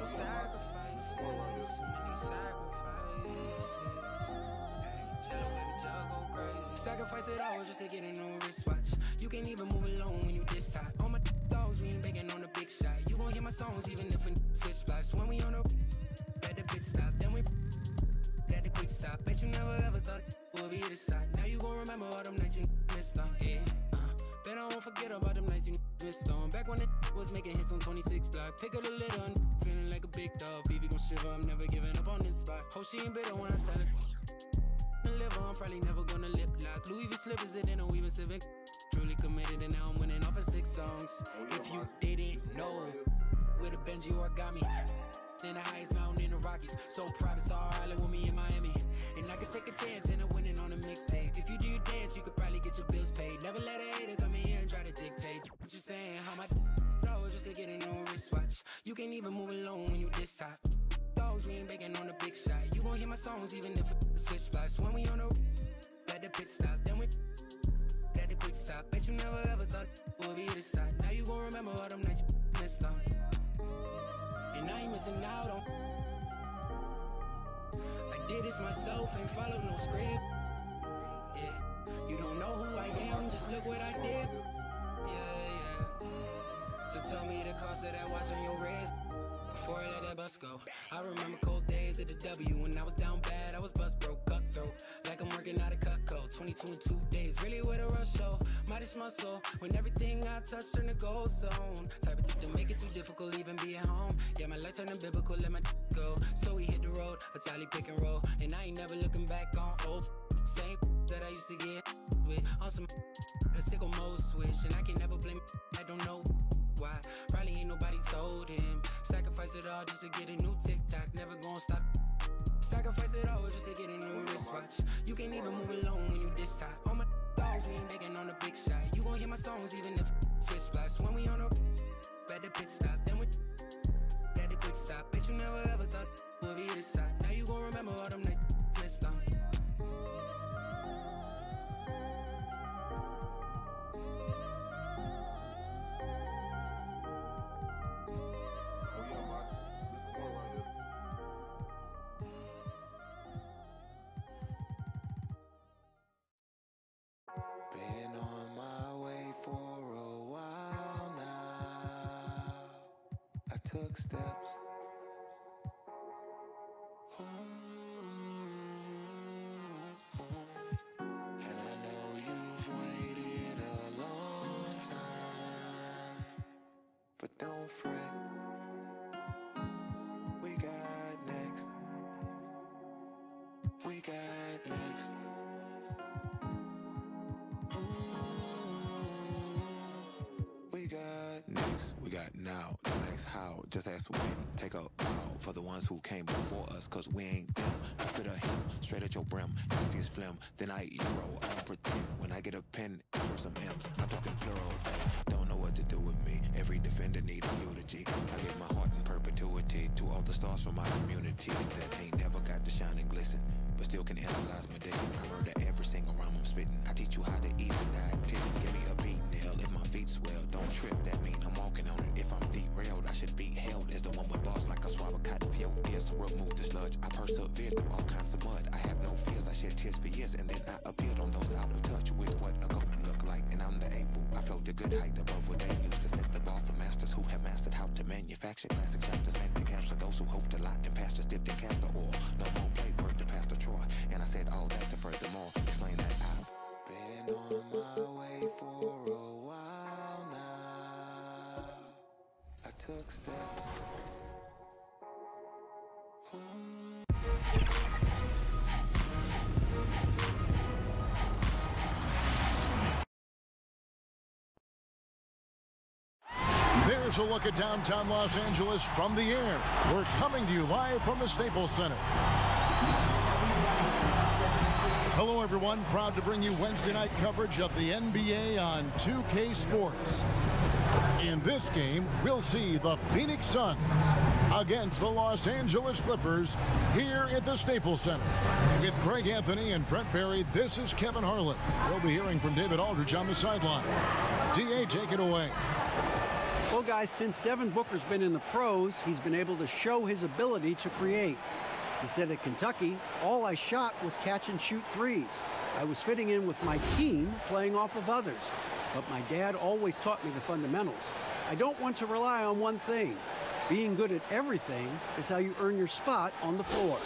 sacrifices, too many sacrifices. Hey, cello, baby, Joe go crazy. Sacrifice it all just to get a new wristwatch. You can't even move alone when you this hot. All my dogs, we ain't begging on the big shot. You gon' hear my songs even if a switch splash. When we on the at the pit stop, then we at the quick stop. Bet you never ever thought we'll be this side. Now you gon' remember all them nights you missed on. Yeah, bet I won't forget about them nights you missed on. Back when it was making hits on 26 block. Pick up the lid on, feeling like a big dog. Phoebe gon' shiver, I'm never giving up on this spot. Hope she ain't bitter when I tell it. Live on, probably never gonna lip lock. Louis V slippers it in a weaving civic. Truly committed and now I'm winning off of 6 songs. If you didn't know, with a Benji origami. In the highest mountain in the Rockies. So private Star Island with me in Miami. And I can take a chance and I'm winning on a mixtape. If you do your dance, you could probably get your bills paid. Never let a hater come in here and try to dictate. What you saying? How much dollars just to get a new wristwatch? You can't even move alone when you this hot. Dogs, we ain't begging on the big shot. You gon' hear my songs even if it switch splash. When we on the at the pit stop, then we at the quick stop. Bet you never ever thought we'll be this side. Now you gon' remember all them nights you missed on. And I ain't missing out on. I did this myself, ain't follow no script. Yeah, you don't know who I am, just look what I did. Yeah. So tell me the cost of that watch on your wrist before I let that bus go. I remember cold days at the W when I was down bad, I was bust broke, cutthroat. Like I'm working out a cut code, 22 in 2 days, really with a rush show. Mighty muscle, when everything I touch turn to gold zone. Type of to make it too difficult, even be at home. Yeah, my life turning biblical, let my go. So we hit the road, a tally pick and roll. And I ain't never looking back on old same that I used to get with. On some a sickle mode switch, and I can never blame, I don't know why. Probably ain't nobody told him. Sacrifice it all just to get a new TikTok, never gonna stop. Sacrifice it all just to get a new wristwatch. You can't even move alone when you this hot. All my dogs, we ain't begging on the big shot. You gon' hear my songs even if switch splash. When we on the at the pit stop, then we at the quick stop. Bet you never ever thought we'll be this side. Now you gon' remember all them nights missed on. Been on my way for a while now. I took steps. And I know you've waited a long time, but don't fret. We got next. We got next. We got next, we got now, don't ask how, just ask when. Take a bow for the ones who came before us, cause we ain't them. I spit a hymn, straight at your brim, nasty as phlegm, then I eat roll. I don't pretend, when I get a pen, it's for some M's. I'm talking plural, they don't know what to do with me. Every defender need a eulogy. I give my heart in perpetuity to all the stars from my community that ain't never got to shine and glisten, but still can analyze my diction. I murder every single rhyme I'm spitting. I teach you how to eat and dietitians. Give me a beat nail if my feet swell. Don't trip, that mean I'm walking on it. If I'm derailed, I should be held as the one with balls like I swallow cotton for your ears. Remove the sludge, I persevere through all kinds of mud. I have no fears, I shed tears for years, and then I appeared on those out of touch with what a goat look like. And I'm the able, I float the good height above what they used to set the bar for masters who have mastered how to manufacture classic chapters meant to capture those who hoped a lot in pastures dipped in castor oil. No more play word to Pastor Troy, and I said all that to furthermore explain that I've been on my way for a while now. I took steps. There's a look at downtown Los Angeles from the air. We're coming to you live from the Staples Center. Hello, everyone. Proud to bring you Wednesday night coverage of the NBA on 2K Sports. In this game, we'll see the Phoenix Suns against the Los Angeles Clippers here at the Staples Center. With Greg Anthony and Brent Barry, this is Kevin Harlan. We'll be hearing from David Aldridge on the sideline. DA, take it away. Well, guys, since Devin Booker's been in the pros, he's been able to show his ability to create. He said at Kentucky, all I shot was catch and shoot threes. I was fitting in with my team, playing off of others. But my dad always taught me the fundamentals. I don't want to rely on one thing. Being good at everything is how you earn your spot on the floor.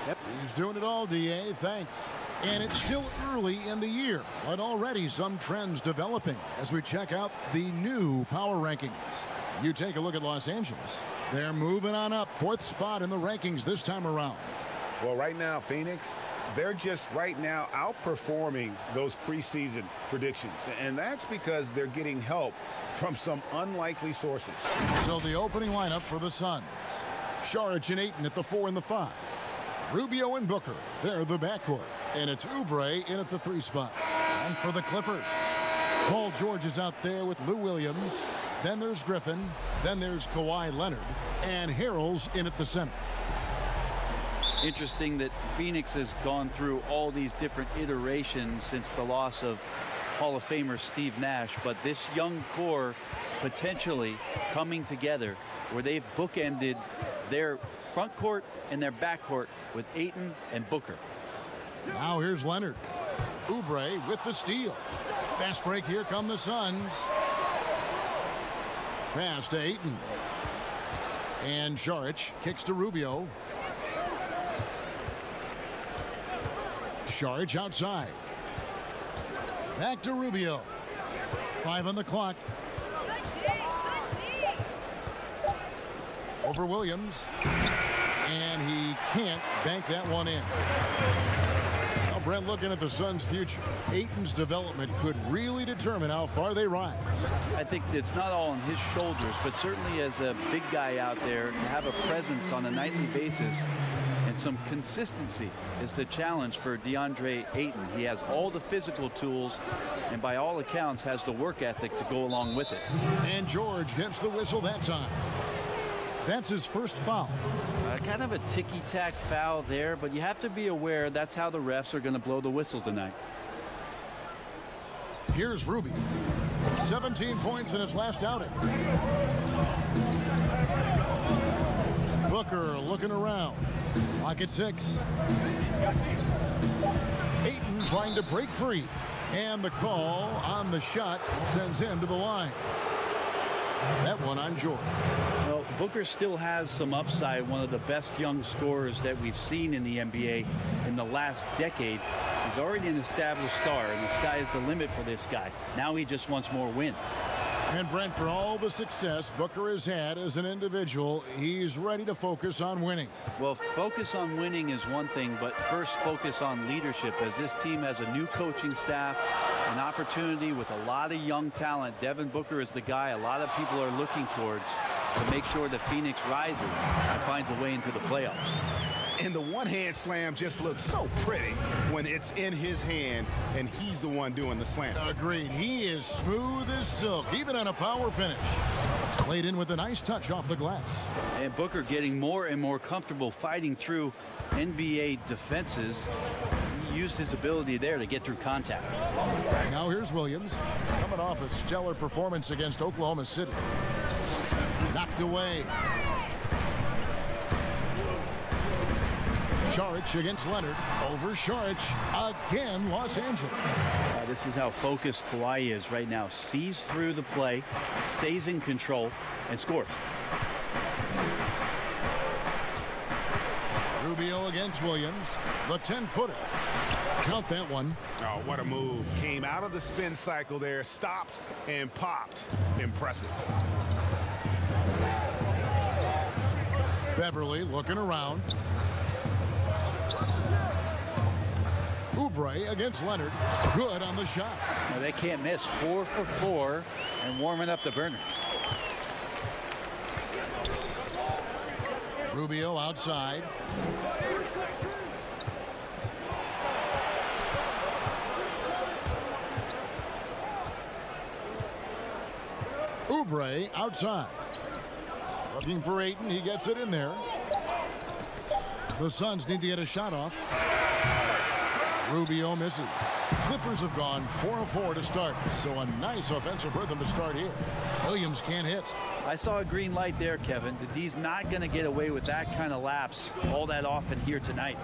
Yep. He's doing it all, D.A. Thanks. And it's still early in the year, but already some trends developing as we check out the new power rankings. You take a look at Los Angeles. They're moving on up, 4th spot in the rankings this time around. Well, right now, Phoenix, they're just right now outperforming those preseason predictions. And that's because they're getting help from some unlikely sources. So the opening lineup for the Suns. Saric and Ayton at the 4 and the 5. Rubio and Booker, they're the backcourt. And it's Oubre in at the 3 spot. And for the Clippers, Paul George is out there with Lou Williams. Then there's Griffin. Then there's Kawhi Leonard. And Harrell's in at the center. Interesting that Phoenix has gone through all these different iterations since the loss of Hall of Famer Steve Nash. But this young core potentially coming together where they've bookended their front court and their back court with Ayton and Booker. Now here's Leonard. Oubre with the steal. Fast break. Here come the Suns. Pass to Ayton. And Saric kicks to Rubio. Saric outside. Back to Rubio. 5 on the clock. Over Williams. And he can't bank that one in. Now, Brent, looking at the Suns' future, Ayton's development could really determine how far they rise. I think it's not all on his shoulders, but certainly as a big guy out there, to have a presence on a nightly basis and some consistency is the challenge for DeAndre Ayton. He has all the physical tools and by all accounts has the work ethic to go along with it. And George gets the whistle that time. That's his first foul. Kind of a ticky-tack foul there, but you have to be aware that's how the refs are going to blow the whistle tonight. Here's Rubio. 17 points in his last outing. Booker looking around. Clock at 6. Ayton trying to break free. And the call on the shot sends him to the line. That one on George. Well, Booker still has some upside, one of the best young scorers that we've seen in the NBA in the last decade. He's already an established star, and the sky is the limit for this guy. Now he just wants more wins. And Brent, for all the success Booker has had as an individual, he's ready to focus on winning. Well, focus on winning is one thing, but first focus on leadership, as this team has a new coaching staff, an opportunity with a lot of young talent. Devin Booker is the guy a lot of people are looking towards to make sure that Phoenix rises and finds a way into the playoffs. And the one-hand slam just looks so pretty when it's in his hand and he's the one doing the slam. Agreed. He is smooth as silk, even on a power finish. Played in with a nice touch off the glass. And Booker getting more and more comfortable fighting through NBA defenses. He used his ability there to get through contact. Now here's Williams, coming off a stellar performance against Oklahoma City. Knocked away. Saric against Leonard. Over Saric again, Los Angeles. This is how focused Kawhi is right now. Sees through the play, stays in control, and scores. Rubio against Williams. The 10-footer. Count that one. Oh, what a move. Came out of the spin cycle there, stopped and popped. Impressive. Beverly looking around. Oubre against Leonard. Good on the shot. Now they can't miss. 4 for 4 and warming up the burner. Rubio outside. Oubre outside. Looking for Ayton. He gets it in there. The Suns need to get a shot off. Rubio misses. Clippers have gone 4 of 4 to start, so a nice offensive rhythm to start here. Williams can't hit. I saw a green light there, Kevin. The D's not going to get away with that kind of lapse all that often here tonight.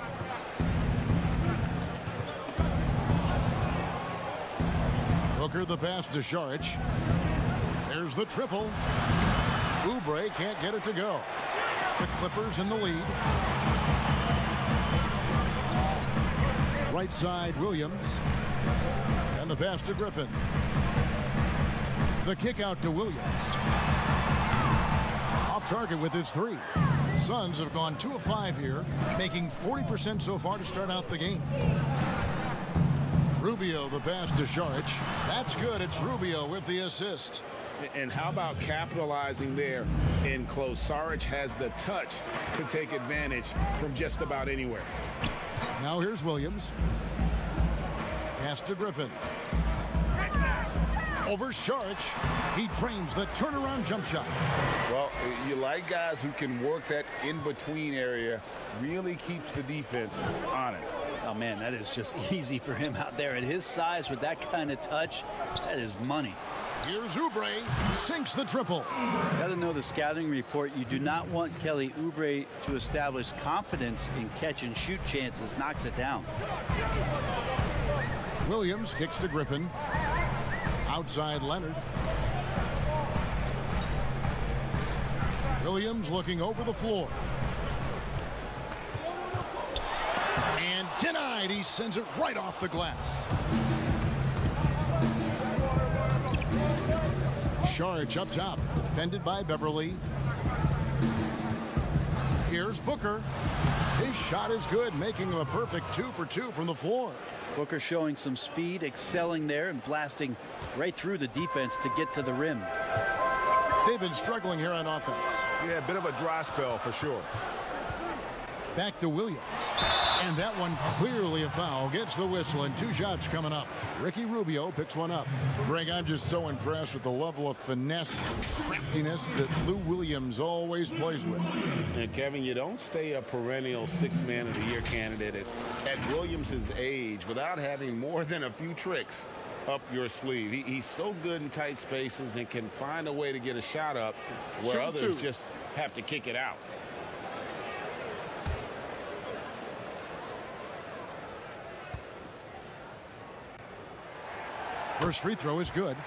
Booker the pass to Šarić. There's the triple. Oubre can't get it to go. The Clippers in the lead. Right side, Williams. And the pass to Griffin. The kick out to Williams. Off target with his 3. Suns have gone 2 of 5 here, making 40% so far to start out the game. Rubio the pass to Šarić. That's good. It's Rubio with the assist. And how about capitalizing there in close? Šarić has the touch to take advantage from just about anywhere. Now here's Williams. Pass to Griffin. Over Šarić. He trains the turnaround jump shot. Well, you like guys who can work that in-between area. Really keeps the defense honest. Oh, man, that is just easy for him out there. At his size with that kind of touch, that is money. Here's Oubre. Sinks the triple. Got to know the scouting report. You do not want Kelly Oubre to establish confidence in catch-and-shoot chances. Knocks it down. Williams kicks to Griffin. Outside Leonard. Williams looking over the floor. And denied. He sends it right off the glass. Šarić up top, defended by Beverly. Here's Booker. His shot is good, making him a perfect 2 for 2 from the floor. Booker showing some speed, excelling there, and blasting right through the defense to get to the rim. They've been struggling here on offense. Yeah, a bit of a dry spell for sure. Back to Williams. And that one clearly a foul. Gets the whistle, and 2 shots coming up. Ricky Rubio picks one up. Greg, I'm just so impressed with the level of finesse, craftiness that Lou Williams always plays with. And Kevin, you don't stay a perennial 6th Man of the Year candidate at Williams' age without having more than a few tricks up your sleeve. He's so good in tight spaces and can find a way to get a shot up where others just have to kick it out. First free throw is good.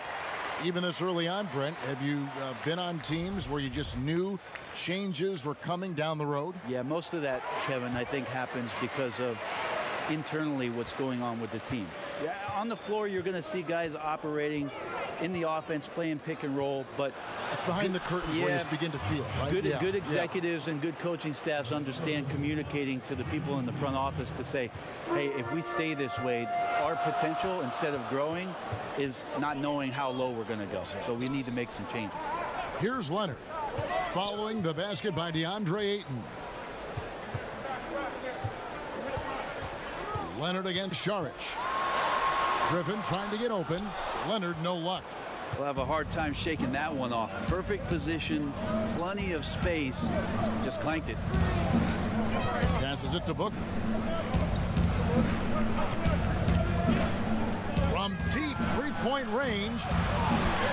Even this early on, Brent, have you been on teams where you just knew changes were coming down the road? Yeah, most of that, Kevin, I think happens because of internally what's going on with the team. Yeah, on the floor, you're going to see guys operating in the offense, playing pick and roll, but it's behind the curtains where you just begin to feel, right? Good executives and good coaching staffs understand communicating to the people in the front office to say, hey, if we stay this way, our potential, instead of growing, is not knowing how low we're going to go. So we need to make some changes. Here's Leonard following the basket by DeAndre Ayton. Leonard against Šarić. Griffin trying to get open. Leonard, no luck. We'll have a hard time shaking that one off. Perfect position, plenty of space. Just clanked it. Passes it to Booker. From deep three-point range,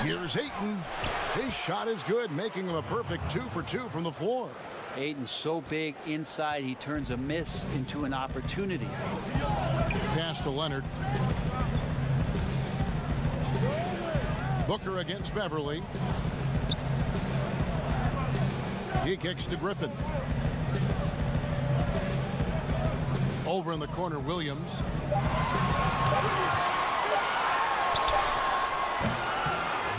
here's Ayton. His shot is good, making him a perfect 2 for 2 from the floor. Ayton's so big inside, he turns a miss into an opportunity. Pass to Leonard. Booker against Beverly. He kicks to Griffin. Over in the corner, Williams.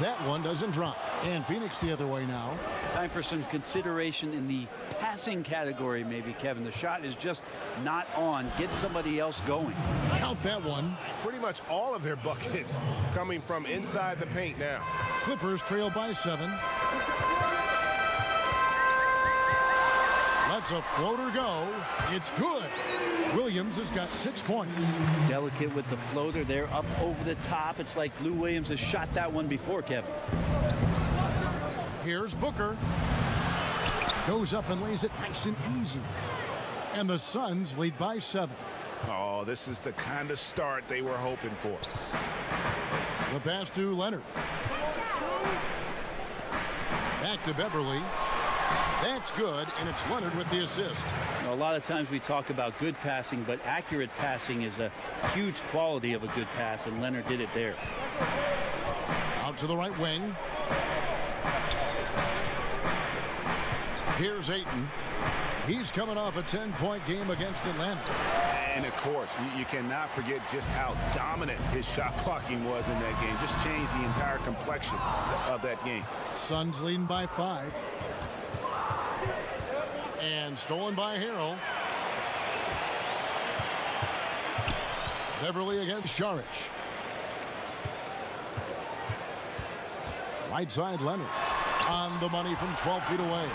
That one doesn't drop. And Phoenix the other way now. Time for some consideration in the passing category, maybe, Kevin. The shot is just not on. Get somebody else going. Count that one. Pretty much all of their buckets coming from inside the paint now. Clippers trail by 7. Lets a floater go. It's good. Williams has got 6 points. Delicate with the floater there, up over the top. It's like Lou Williams has shot that one before, Kevin. Here's Booker. Goes up and lays it nice and easy. And the Suns lead by 7. Oh, this is the kind of start they were hoping for. The pass to Leonard. Back to Beverly. That's good, and it's Leonard with the assist. You know, a lot of times we talk about good passing, but accurate passing is a huge quality of a good pass, and Leonard did it there. Out to the right wing. Here's Ayton. He's coming off a 10-point game against Atlanta. And, of course, you cannot forget just how dominant his shot blocking was in that game. Just changed the entire complexion of that game. Suns leading by 5. And stolen by Harrell. Beverly against Saric. Right side Leonard. On the money from 12 feet away.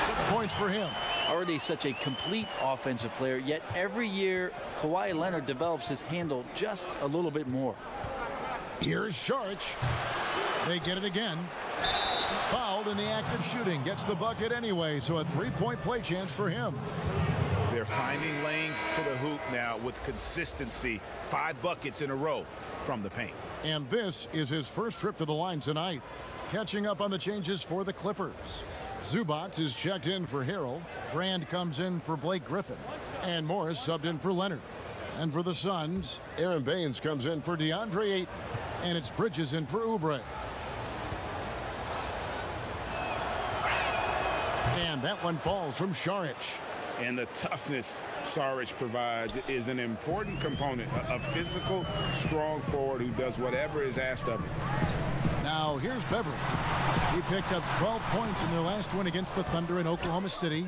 6 points for him. Already such a complete offensive player, yet every year Kawhi Leonard develops his handle just a little bit more. Here's Saric. They get it again. Fouled in the act of shooting. Gets the bucket anyway, so a 3-point play chance for him. They're finding lanes to the hoop now with consistency. 5 buckets in a row from the paint. And this is his first trip to the line tonight. Catching up on the changes for the Clippers. Zubac is checked in for Harrell. Brand comes in for Blake Griffin. And Morris subbed in for Leonard. And for the Suns, Aaron Baines comes in for DeAndre Ayton. And it's Bridges in for Oubre. And that one falls from Saric. And the toughness Saric provides is an important component. A physical, strong forward who does whatever is asked of him. Now here's Beverly. He picked up 12 points in their last win against the Thunder in Oklahoma City.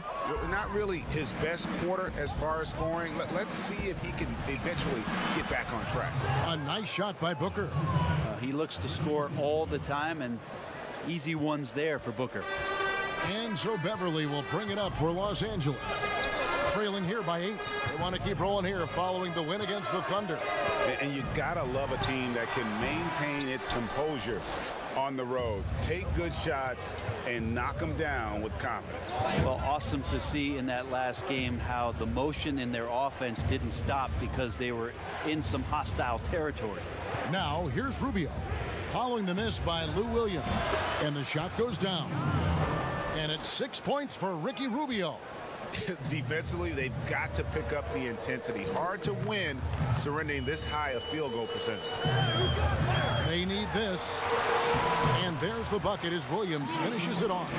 Not really his best quarter as far as scoring. Let's see if he can eventually get back on track. A nice shot by Booker. He looks to score all the time, and easy ones there for Booker. And so Beverly will bring it up for Los Angeles. Trailing here by 8. They want to keep rolling here following the win against the Thunder. And you gotta love a team that can maintain its composure on the road. Take good shots and knock them down with confidence. Well, awesome to see in that last game how the motion in their offense didn't stop because they were in some hostile territory. Now here's Rubio. Following the miss by Lou Williams. And the shot goes down. And it's 6 points for Ricky Rubio. Defensively, they've got to pick up the intensity. Hard to win surrendering this high a field goal percentage. They need this. And there's the bucket as Williams finishes it off.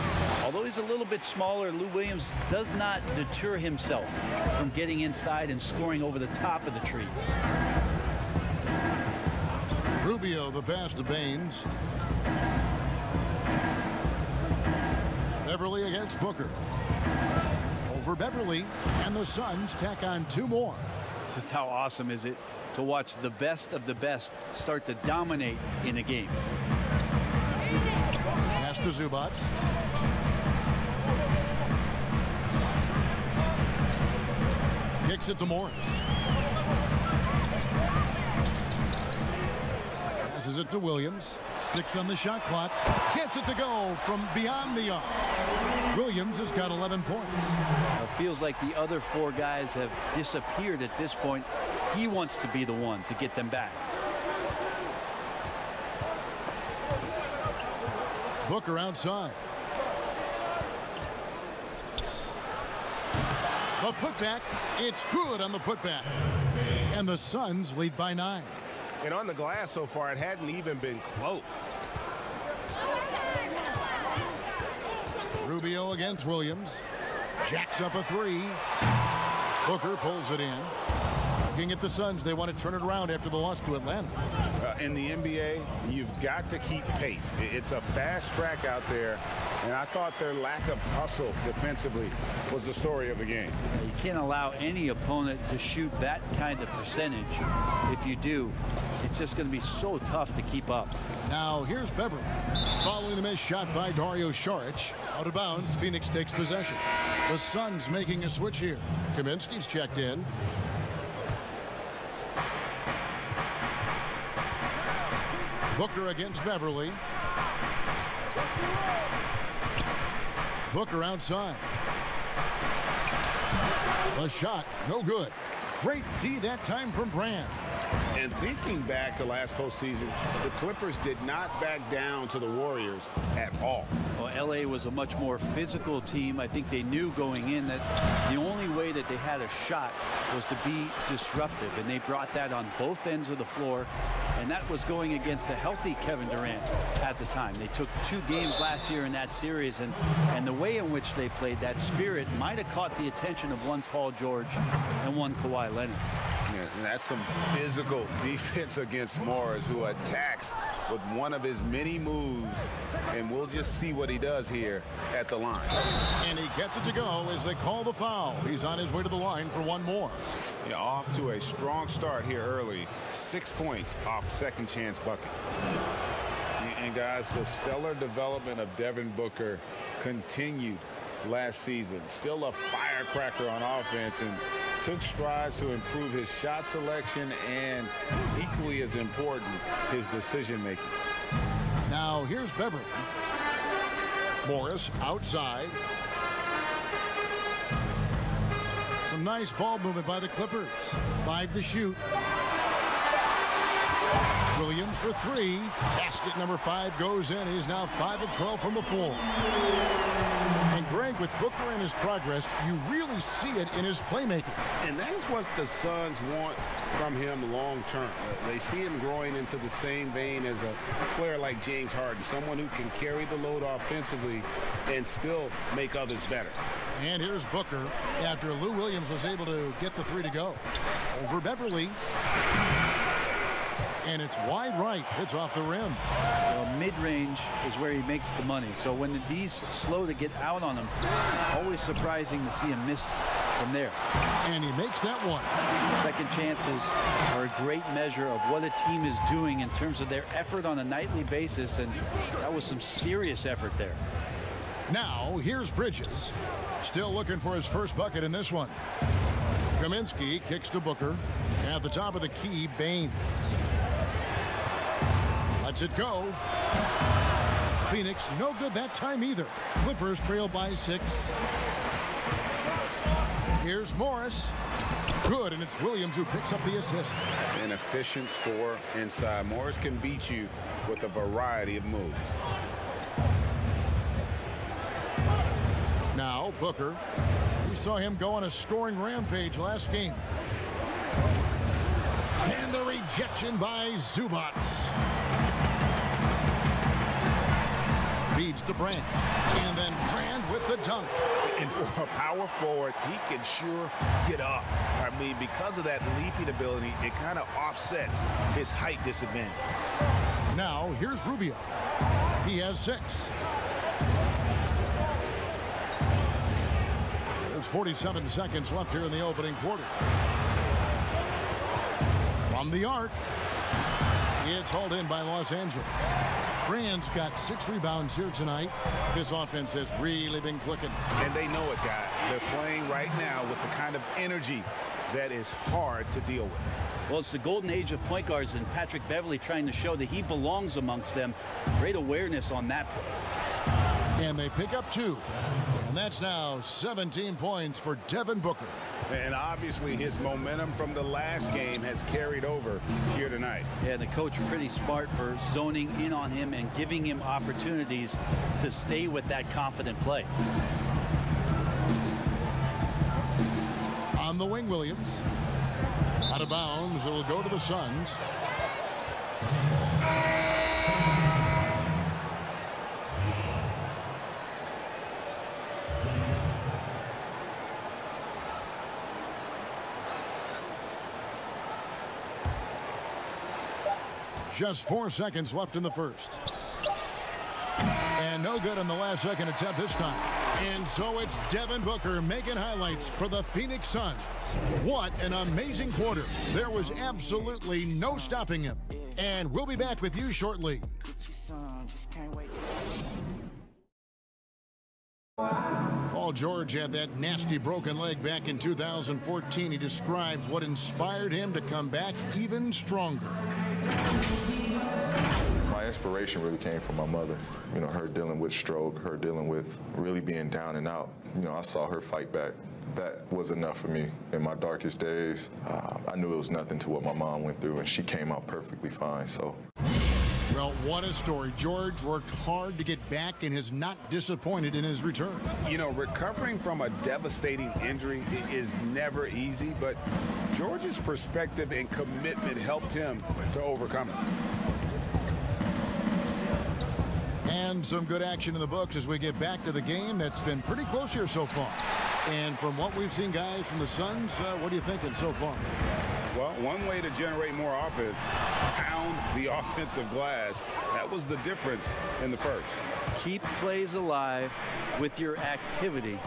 Although he's a little bit smaller, Lou Williams does not deter himself from getting inside and scoring over the top of the trees. Rubio the pass to Baines. Beverly against Booker. Over Beverly, and the Suns tack on 2 more. Just how awesome is it to watch the best of the best start to dominate in a game. Pass to Zubac. Kicks it to Morris. Passes it to Williams. 6 on the shot clock. Gets it to go from beyond the arc. Williams has got 11 points. It feels like the other 4 guys have disappeared at this point. He wants to be the one to get them back. Booker outside. The putback. It's good on the putback. And the Suns lead by 9. And on the glass so far, it hadn't even been close. Rubio against Williams. Jacks up a 3. Booker pulls it in. Looking at the Suns, they want to turn it around after the loss to Atlanta. In the NBA, you've got to keep pace. It's a fast track out there, and I thought their lack of hustle defensively was the story of the game. You can't allow any opponent to shoot that kind of percentage. If you do, it's just going to be so tough to keep up. Now here's Beverly. Following the missed shot by Dario Saric. Out of bounds, Phoenix takes possession. The Suns making a switch here. Kaminsky's checked in. Booker against Beverly. Booker outside. The shot, no good. Great D that time from Brand. And thinking back to last postseason, the Clippers did not back down to the Warriors at all. Well, LA was a much more physical team. I think they knew going in that the only way that they had a shot was to be disruptive, and they brought that on both ends of the floor, and that was going against a healthy Kevin Durant at the time. They took 2 games last year in that series, and the way in which they played, that spirit might have caught the attention of one Paul George and one Kawhi Leonard. Yeah, and that's some physical defense against Morris, who attacks with one of his many moves, and we'll just see what he does here at the line. And he gets it to go as they call the foul. He's on his way to the line for one more. Yeah, off to a strong start here early. 6 points off second chance buckets. And guys, the stellar development of Devin Booker continued last season. Still a firecracker on offense, and took strides to improve his shot selection and, equally as important, his decision making. Now here's Beverly. Morris outside. Some nice ball movement by the Clippers. 5 to shoot. Williams for 3. Basket number 5 goes in. He's now 5 of 12 from the floor. And Greg, with Booker and his progress, you really see it in his playmaking. And that is what the Suns want from him long term. They see him growing into the same vein as a player like James Harden, someone who can carry the load offensively and still make others better. And here's Booker after Lou Williams was able to get the 3 to go. Over Beverly. And it's wide right. It's off the rim. Well, mid-range is where he makes the money. So when the D's slow to get out on him, always surprising to see him miss from there. And he makes that one. Second chances are a great measure of what a team is doing in terms of their effort on a nightly basis, and that was some serious effort there. Now here's Bridges. Still looking for his first bucket in this one. Kaminsky kicks to Booker. At the top of the key, Bain. Lets it go. Phoenix no good that time either. Clippers trail by 6. Here's Morris. Good, and it's Williams who picks up the assist. An efficient score inside. Morris can beat you with a variety of moves. Now Booker. We saw him go on a scoring rampage last game. And the rejection by Zubac. Feeds to Brand. And then Brand with the dunk. And for a power forward, he can sure get up. I mean, because of that leaping ability, it kind of offsets his height disadvantage. Now here's Rubio. He has 6. There's 47 seconds left here in the opening quarter. From the arc, it's hauled in by Los Angeles. Brand's got 6 rebounds here tonight. This offense has really been clicking. And they know it, guys. They're playing right now with the kind of energy that is hard to deal with. Well, it's the golden age of point guards, and Patrick Beverly trying to show that he belongs amongst them. Great awareness on that play. And they pick up 2. And that's now 17 points for Devin Booker. And obviously his momentum from the last game has carried over here tonight. Yeah, the coach pretty smart for zoning in on him and giving him opportunities to stay with that confident play. On the wing, Williams. Out of bounds, it'll go to the Suns. Just 4 seconds left in the first. And no good on the last second attempt this time. And so it's Devin Booker making highlights for the Phoenix Suns. What an amazing quarter. There was absolutely no stopping him. And we'll be back with you shortly. Paul George had that nasty broken leg back in 2014. He describes what inspired him to come back even stronger. My inspiration really came from my mother. You know, her dealing with stroke, her dealing with really being down and out. You know, I saw her fight back. That was enough for me. In my darkest days, I knew it was nothing to what my mom went through, and she came out perfectly fine, so. Well, what a story. George worked hard to get back and has not disappointed in his return. You know, recovering from a devastating injury is never easy, but George's perspective and commitment helped him to overcome it. And some good action in the books as we get back to the game that's been pretty close here so far. And from what we've seen, guys, from the Suns, what are you thinking so far? Well, one way to generate more offense, pound the offensive glass. That was the difference in the first. Keep plays alive with your activity.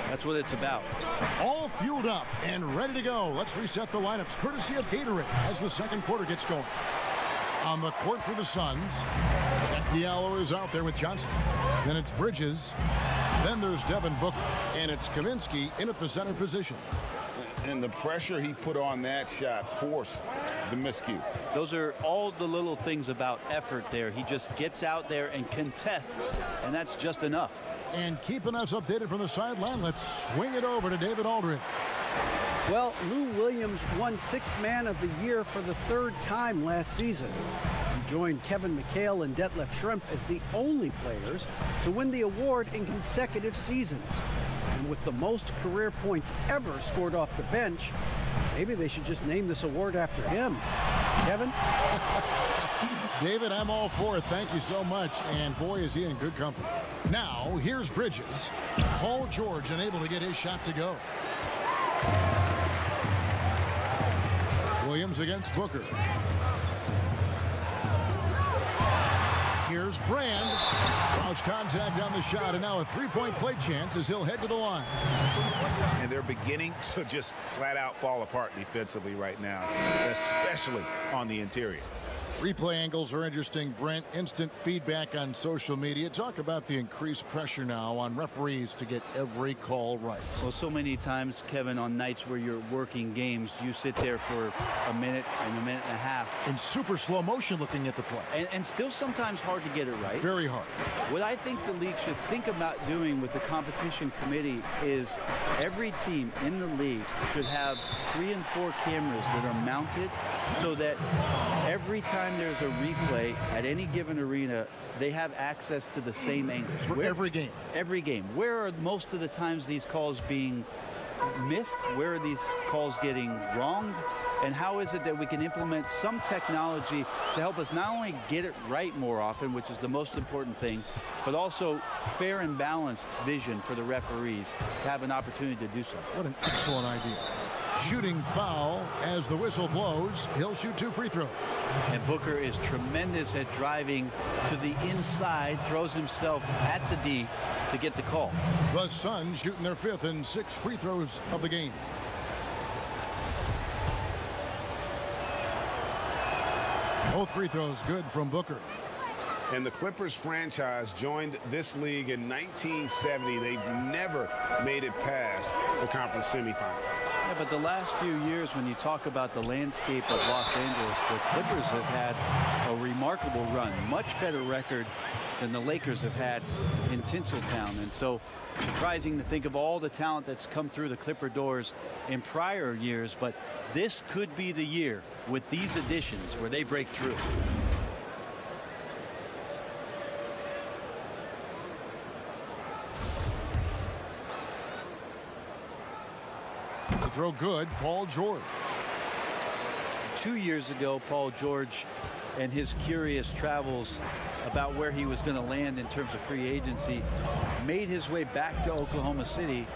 That's what it's about. All fueled up and ready to go. Let's reset the lineups courtesy of Gatorade as the second quarter gets going. On the court for the Suns, Diallo is out there with Johnson. Then it's Bridges. Then there's Devin Booker. And it's Kaminsky in at the center position. And the pressure he put on that shot forced the miscue. Those are all the little things about effort there. He just gets out there and contests, and that's just enough. And keeping us updated from the sideline, let's swing it over to David Aldridge. Well, Lou Williams won Sixth Man of the Year for the third time last season. He joined Kevin McHale and Detlef Schrempf as the only players to win the award in consecutive seasons. And with the most career points ever scored off the bench, maybe they should just name this award after him. Kevin? David, I'm all for it. Thank you so much. And boy, is he in good company. Now, here's Bridges. Paul George unable to get his shot to go. Williams against Booker. Here's Brand. Cross contact on the shot, and now a three-point play chance as he'll head to the line. And they're beginning to just flat out fall apart defensively right now, especially on the interior. Replay angles are interesting, Brent. Instant feedback on social media. Talk about the increased pressure now on referees to get every call right. Well, so many times, Kevin, on nights where you're working games, you sit there for a minute and a half. In super slow motion looking at the play. And still sometimes hard to get it right. Very hard. What I think the league should think about doing with the competition committee is every team in the league should have 3 and 4 cameras that are mounted so that every time there's a replay at any given arena, they have access to the same angles. For every game. Every game. Where are most of the times these calls being missed? Where are these calls getting wronged? And how is it that we can implement some technology to help us not only get it right more often, which is the most important thing, but also fair and balanced vision for the referees to have an opportunity to do so. What an excellent idea. Shooting foul as the whistle blows. He'll shoot 2 free throws. And Booker is tremendous at driving to the inside, throws himself at the D to get the call. The Suns shooting their 5th and 6th free throws of the game. Both free throws good from Booker. And the Clippers franchise joined this league in 1970. They've never made it past the conference semifinals. Yeah, but the last few years, when you talk about the landscape of Los Angeles, the Clippers have had a remarkable run, much better record than the Lakers have had in Tinseltown. And so surprising to think of all the talent that's come through the Clipper doors in prior years, but this could be the year with these additions where they break through. To throw good, Paul George. 2 years ago, Paul George and his curious travels about where he was going to land in terms of free agency made his way back to Oklahoma City.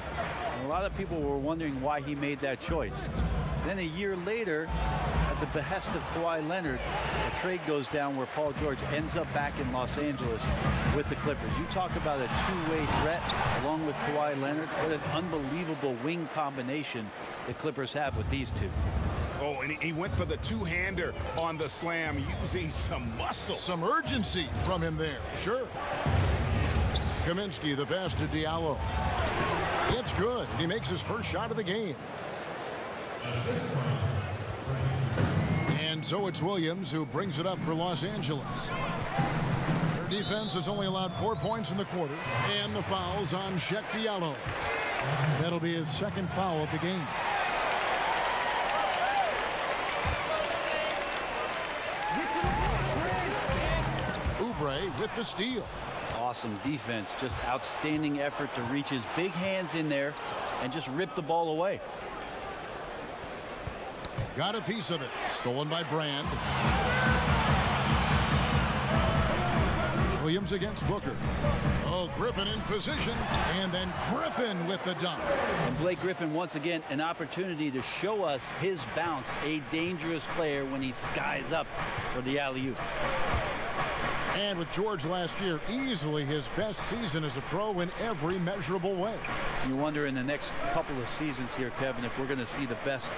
And a lot of people were wondering why he made that choice. Then a year later, at the behest of Kawhi Leonard, a trade goes down where Paul George ends up back in Los Angeles with the Clippers. You talk about a two-way threat along with Kawhi Leonard. What an unbelievable wing combination the Clippers have with these two. Oh, and he went for the two-hander on the slam using some muscle. Some urgency from him there. Sure. Kaminsky, the pass to Diallo. It's good. He makes his first shot of the game. And so it's Williams who brings it up for Los Angeles. Their defense has only allowed 4 points in the quarter, and the foul's on Cheick Diallo. That'll be his second foul of the game. Oubre with the steal. Awesome defense, just outstanding effort to reach his big hands in there and just rip the ball away. Got a piece of it. Stolen by Brand. Williams against Booker. Oh, Griffin in position. And then Griffin with the dunk. And Blake Griffin, once again, an opportunity to show us his bounce. A dangerous player when he skies up for the alley-oop. And with George last year, easily his best season as a pro in every measurable way. You wonder in the next couple of seasons here, Kevin, if we're going to see the best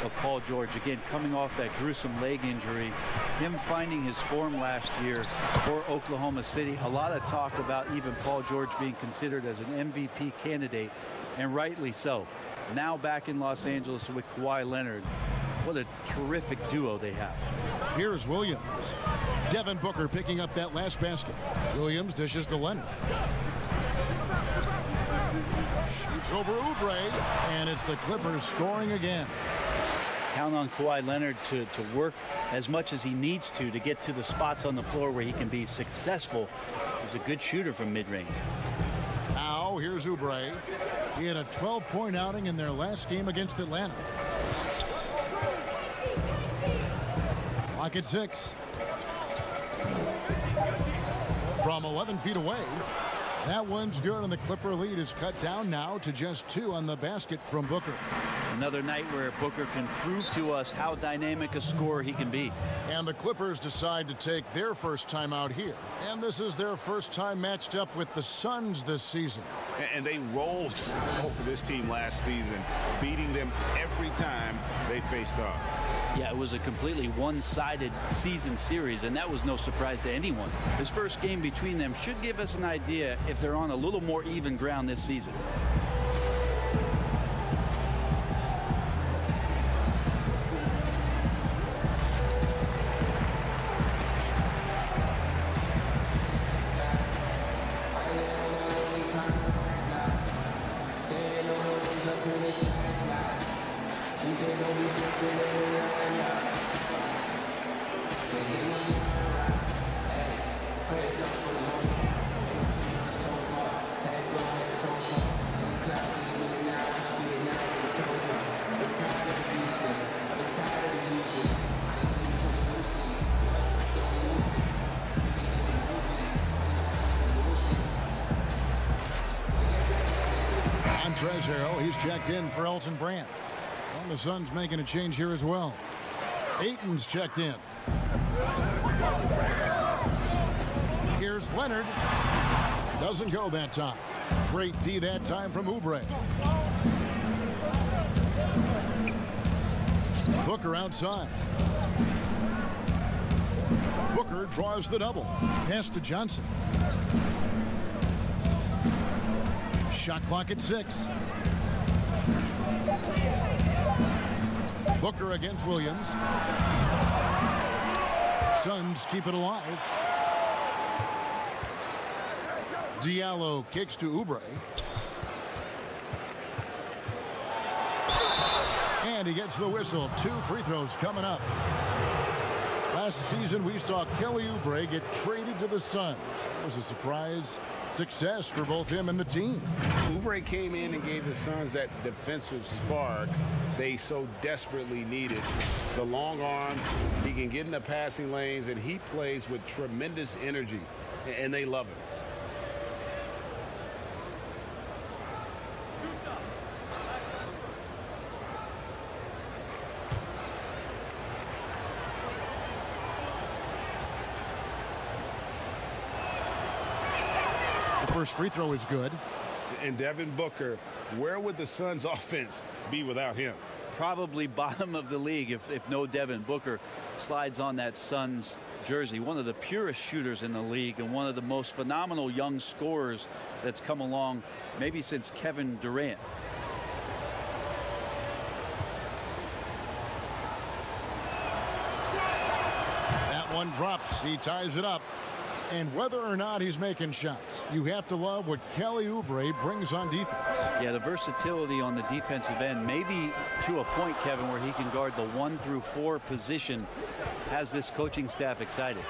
of Paul George. Again, coming off that gruesome leg injury, him finding his form last year for Oklahoma City. A lot of talk about even Paul George being considered as an MVP candidate, and rightly so. Now back in Los Angeles with Kawhi Leonard. What a terrific duo they have. Here's Williams. Devin Booker picking up that last basket. Williams dishes to Leonard. Shoots over Oubre, and it's the Clippers scoring again. Count on Kawhi Leonard to work as much as he needs to get to the spots on the floor where he can be successful. He's a good shooter from mid-range. Now here's Oubre. He had a 12-point outing in their last game against Atlanta. Lock at 6. From 11 feet away. That one's good, and the Clipper lead is cut down now to just 2 on the basket from Booker. Another night where Booker can prove to us how dynamic a scorer he can be. And the Clippers decide to take their first time out here. And this is their first time matched up with the Suns this season. And they rolled over this team last season, beating them every time they faced off. Yeah, it was a completely one-sided season series, and that was no surprise to anyone. This first game between them should give us an idea if they're on a little more even ground this season. Harrell, he's checked in for Elton Brand. And the Suns making a change here as well. Ayton's checked in. Here's Leonard. Doesn't go that time. Great D that time from Oubre. Booker outside. Booker draws the double. Pass to Johnson. Shot clock at 6. Booker against Williams. Suns keep it alive. Diallo kicks to Oubre. And he gets the whistle. 2 free throws coming up. Last season, we saw Kelly Oubre get traded to the Suns. It was a surprise success for both him and the team. Oubre came in and gave the Suns that defensive spark they so desperately needed. The long arms, he can get in the passing lanes, and he plays with tremendous energy, and they love it. First free throw is good. And Devin Booker, where would the Suns offense be without him? Probably bottom of the league if no Devin Booker slides on that Suns jersey. One of the purest shooters in the league and one of the most phenomenal young scorers that's come along maybe since Kevin Durant. one drops. He ties it up. And whether or not he's making shots, you have to love what Kelly Oubre brings on defense. Yeah, the versatility on the defensive end, maybe to a point, Kevin, where he can guard the 1 through 4 position, has this coaching staff excited.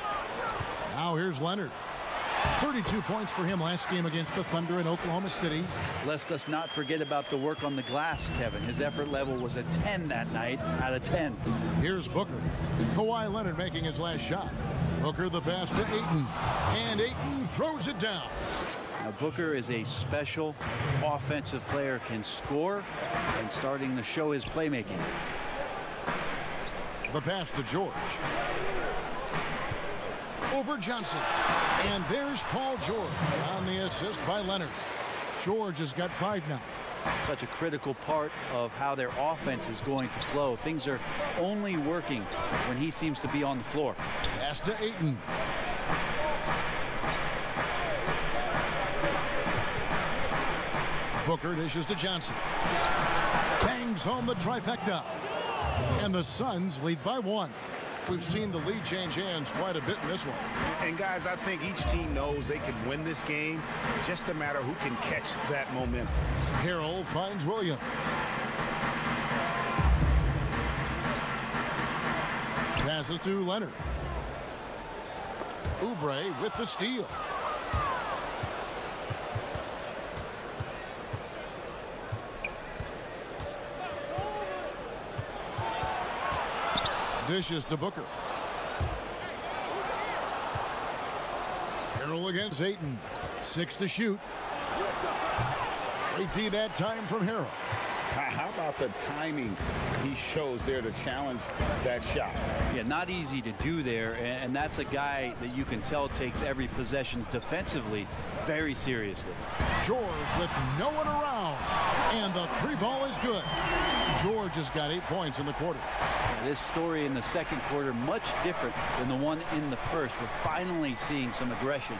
Now here's Leonard. 32 points for him last game against the Thunder in Oklahoma City. Let's us not forget about the work on the glass, Kevin. His effort level was a 10 that night out of 10. Here's Booker. Kawhi Leonard making his last shot. Booker the pass to Ayton. And Ayton throws it down. Now Booker is a special offensive player, can score, and starting to show his playmaking. The pass to George. Over Johnson. And there's Paul George on the assist by Leonard. George has got 5 now. Such a critical part of how their offense is going to flow. Things are only working when he seems to be on the floor. Pass to Ayton. Booker dishes to Johnson. Bangs home the trifecta. And the Suns lead by 1. We've seen the lead change hands quite a bit in this one. And guys, I think each team knows they can win this game. Just a matter who can catch that momentum. Harrell finds Williams. Passes to Leonard. Oubre with the steal. Dishes to Booker. Harrell against Ayton. 6 to shoot. Great D that time from Harrell. How about the timing he shows there to challenge that shot? Yeah, not easy to do there, and that's a guy that you can tell takes every possession defensively very seriously. George with no one around, and the 3 ball is good. George has got 8 points in the quarter. This story in the second quarter much different than the one in the first. We're finally seeing some aggression.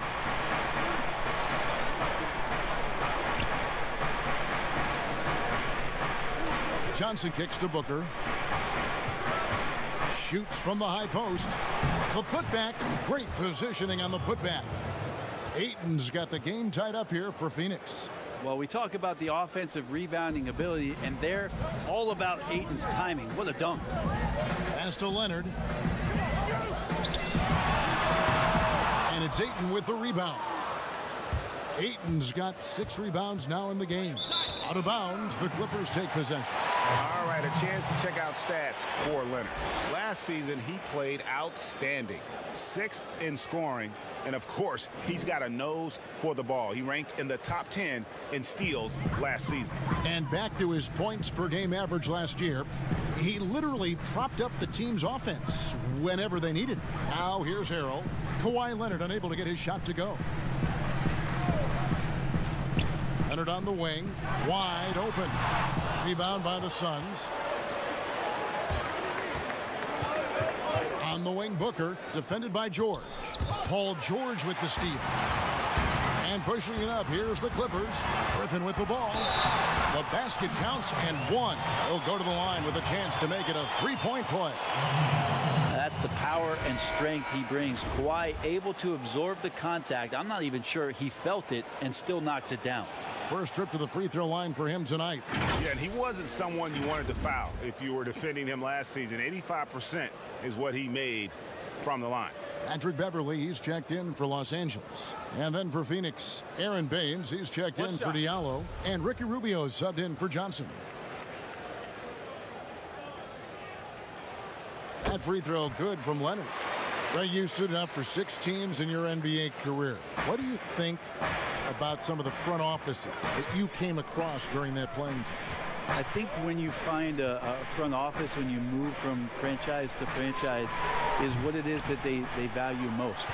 Johnson kicks to Booker. Shoots from the high post. The putback. Great positioning on the putback. Ayton's got the game tied up here for Phoenix. Well, we talk about the offensive rebounding ability, and they're all about Ayton's timing. What a dunk. Pass to Leonard. And it's Ayton with the rebound. Ayton's got 6 rebounds now in the game. Out of bounds, the Clippers take possession. All right, a chance to check out stats for Leonard. Last season, he played outstanding. 6th in scoring, and of course, he's got a nose for the ball. He ranked in the top 10 in steals last season. And back to his points per game average last year, he literally propped up the team's offense whenever they needed it. Now here's Harrell. Kawhi Leonard unable to get his shot to go. Leonard on the wing, wide open. Rebound by the Suns. On the wing, Booker, defended by George. Paul George with the steal. And pushing it up, here's the Clippers. Griffin with the ball. The basket counts, and 1. He'll go to the line with a chance to make it a 3-point play. That's the power and strength he brings. Kawhi able to absorb the contact. I'm not even sure he felt it and still knocks it down. First trip to the free throw line for him tonight. Yeah, and he wasn't someone you wanted to foul if you were defending him last season. 85% is what he made from the line. Patrick Beverly, he's checked in for Los Angeles. And then for Phoenix, Aaron Baines, he's checked in for Diallo. And Ricky Rubio subbed in for Johnson. That free throw good from Leonard. Ray, you suited up for 6 teams in your NBA career. What do you think about some of the front offices that you came across during that playing time? I think when you find a front office, when you move from franchise to franchise, is what it is that they value most.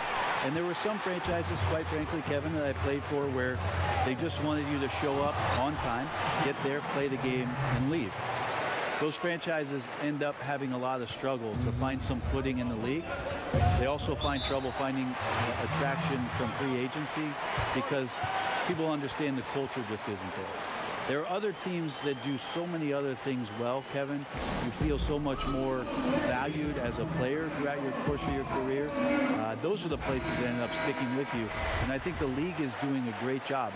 And there were some franchises, quite frankly, Kevin, that I played for where they just wanted you to show up on time, get there, play the game, and leave. Those franchises end up having a lot of struggle to find some footing in the league. They also find trouble finding attraction from free agency because people understand the culture just isn't there. There are other teams that do so many other things well, Kevin. You feel so much more valued as a player throughout your course of your career. Those are the places that end up sticking with you. And I think the league is doing a great job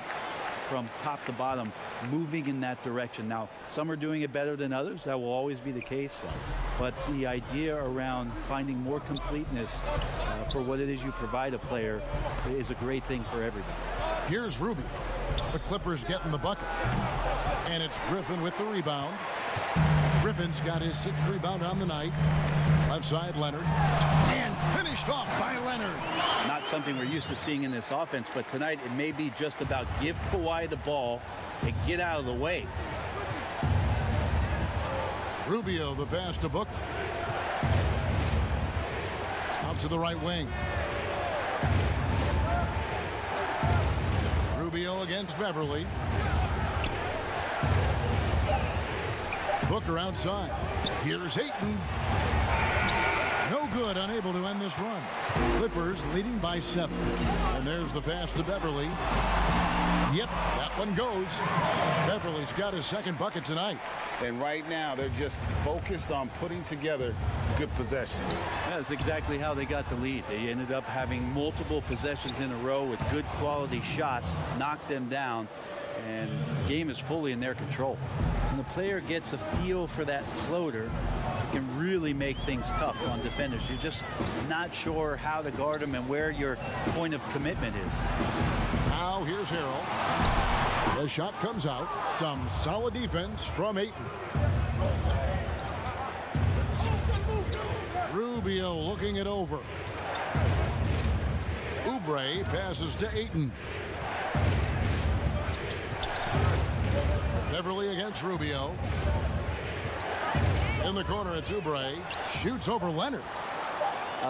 from top to bottom, moving in that direction. Now, some are doing it better than others. That will always be the case. But the idea around finding more completeness for what it is you provide a player is a great thing for everybody. Here's Rubio. The Clippers getting the bucket. And it's Griffin with the rebound. Griffin's got his 6th rebound on the night. Left side, Leonard. And finished off by Leonard. Not something we're used to seeing in this offense, but tonight it may be just about give Kawhi the ball and get out of the way. Rubio, the pass to Booker. Out to the right wing. Rubio against Beverly. Booker outside. Here's Ayton. No good, unable to end this run. Clippers leading by 7. And there's the pass to Beverly. Yep, that one goes. Beverly's got his 2nd bucket tonight. And right now, they're just focused on putting together good possession. That's exactly how they got the lead. They ended up having multiple possessions in a row with good quality shots, knocked them down, and the game is fully in their control. When the player gets a feel for that floater, it can really make things tough on defenders. You're just not sure how to guard them and where your point of commitment is. Now here's Harrell. The shot comes out. Some solid defense from Ayton. Rubio looking it over. Oubre passes to Ayton. Beverly against Rubio. In the corner, it's Oubre. Shoots over Leonard.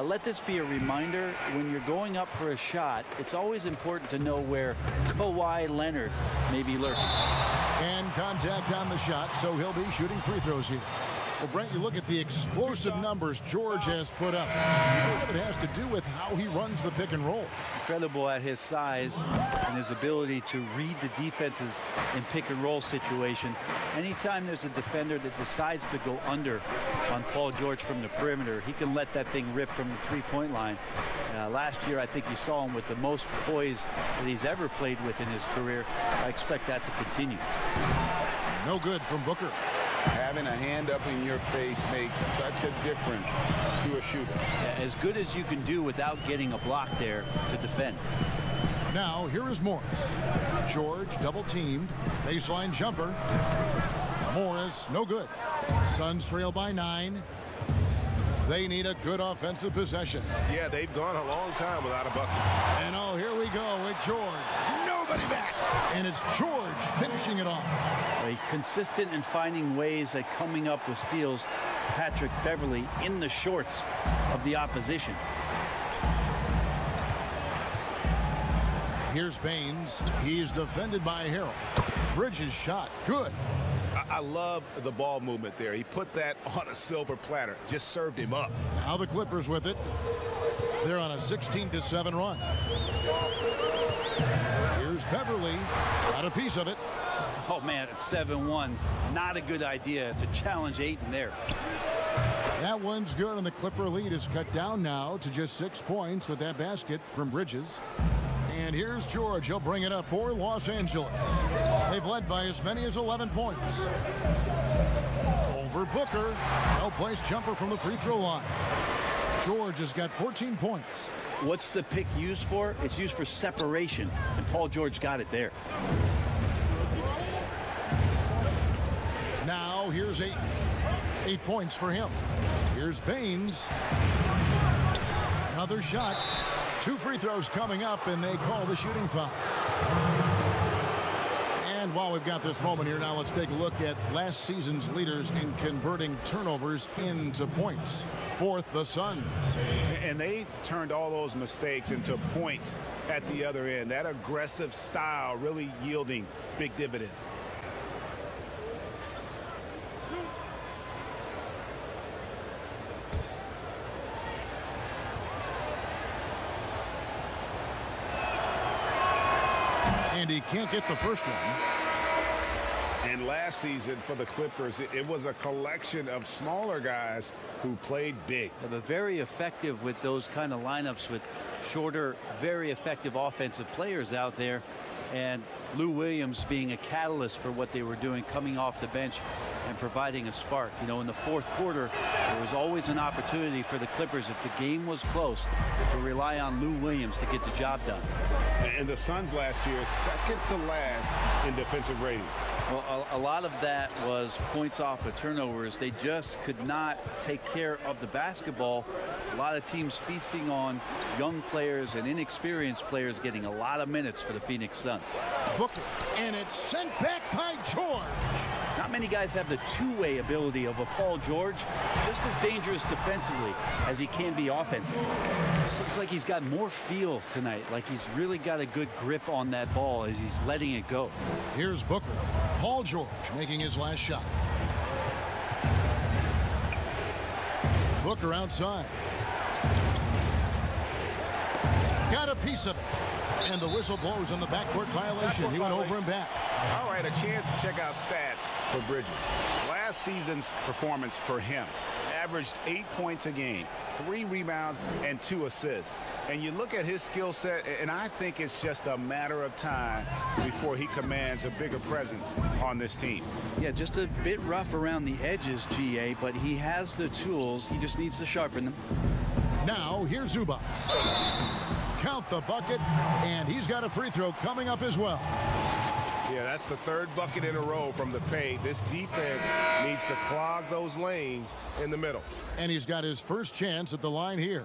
Let this be a reminder, when you're going up for a shot, it's always important to know where Kawhi Leonard may be lurking. And contact on the shot, so he'll be shooting free throws here. Well, Brent, you look at the explosive numbers George has put up. It has to do with how he runs the pick and roll. Incredible at his size and his ability to read the defenses in pick and roll situation. Anytime there's a defender that decides to go under on Paul George from the perimeter, he can let that thing rip from the three-point line. Last year, I think you saw him with the most poise that he's ever played with in his career. I expect that to continue. No good from Booker. Having a hand up in your face makes such a difference to a shooter. As good as you can do without getting a block there to defend. Now, here is Morris. George double-teamed. Baseline jumper. Morris, no good. Suns trail by 9. They need a good offensive possession. Yeah, they've gone a long time without a bucket. And oh, here we go with George. Nobody back. And it's George finishing it off. Consistent in finding ways at coming up with steals. Patrick Beverly in the shorts of the opposition. Here's Baines. He's defended by Harrell. Bridges shot. Good. I love the ball movement there. He put that on a silver platter. Just served him up. Now the Clippers with it. They're on a 16-7 run. Here's Beverly. Got a piece of it. Oh, man, it's 7-1. Not a good idea to challenge Ayton there. That one's good, and the Clipper lead is cut down now to just 6 points with that basket from Bridges. And here's George. He'll bring it up for Los Angeles. They've led by as many as 11 points. Over Booker. Well-placed jumper from the free throw line. George has got 14 points. What's the pick used for? It's used for separation, and Paul George got it there. Now here's 8 points for him. Here's Baines. Another shot. 2 free throws coming up, and they call the shooting foul. And while we've got this moment here, now let's take a look at last season's leaders in converting turnovers into points. 4th, the Suns. And they turned all those mistakes into points at the other end. That aggressive style really yielding big dividends. And he can't get the first one. And last season for the Clippers, it was a collection of smaller guys who played big. But very effective with those kind of lineups with shorter, very effective offensive players out there. And Lou Williams being a catalyst for what they were doing, coming off the bench and providing a spark. You know, in the fourth quarter, there was always an opportunity for the Clippers, if the game was close, to rely on Lou Williams to get the job done. And the Suns last year, second to last in defensive rating. Well, a lot of that was points off of turnovers. They just could not take care of the basketball. A lot of teams feasting on young players and inexperienced players getting a lot of minutes for the Phoenix Suns. Booker, and it's sent back by George. Not many guys have the two-way ability of a Paul George, just as dangerous defensively as he can be offensively. It looks like he's got more feel tonight, like he's really got a good grip on that ball as he's letting it go. Here's Booker. Paul George making his last shot. Booker outside. Got a piece of it. And the whistle blows on the backcourt violation. He went over and back. All right, a chance to check out stats for Bridges. Last season's performance for him averaged 8 points a game, 3 rebounds, and 2 assists. And you look at his skill set, and I think it's just a matter of time before he commands a bigger presence on this team. Yeah, just a bit rough around the edges, GA, but he has the tools. He just needs to sharpen them. Now, here's Zubac. Count the bucket, and he's got a free throw coming up as well. Yeah, that's the third bucket in a row from the paint. This defense needs to clog those lanes in the middle. And he's got his first chance at the line here.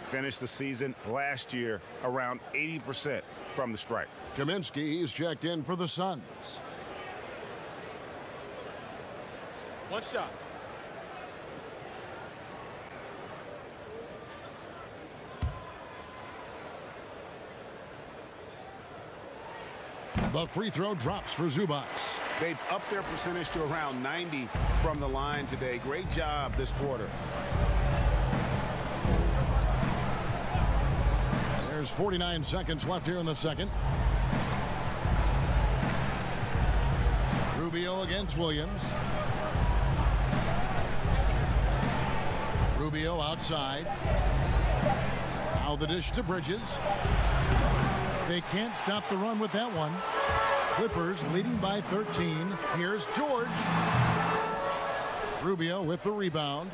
Finished the season last year around 80% from the stripe. Kaminsky is checked in for the Suns. One shot. The free throw drops for Zubac. They've upped their percentage to around 90 from the line today. Great job this quarter. There's 49 seconds left here in the second. Rubio against Williams. Rubio outside. Now the dish to Bridges. They can't stop the run with that one. Clippers leading by 13. Here's George. Rubio with the rebound.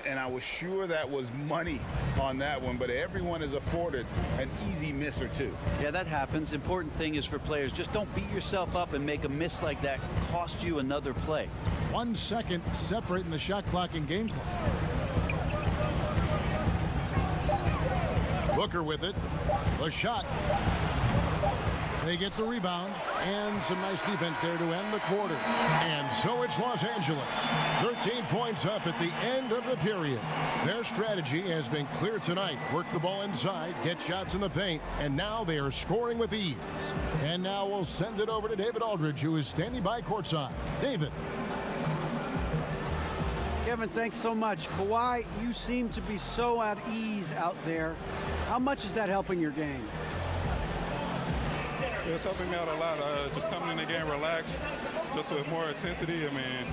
And I was sure that was money on that one, but everyone is afforded an easy miss or two. Yeah, that happens. Important thing is for players, just don't beat yourself up and make a miss like that cost you another play. 1 second separating the shot clock and game clock. Booker with it. The shot. They get the rebound, and some nice defense there to end the quarter. And so it's Los Angeles. 13 points up at the end of the period. Their strategy has been clear tonight. Work the ball inside, get shots in the paint, and now they are scoring with ease. And now we'll send it over to David Aldridge, who is standing by courtside. David. Kevin, thanks so much. Kawhi, you seem to be so at ease out there. How much is that helping your game? It's helping me out a lot. Just coming in the game relaxed, just with more intensity. I mean,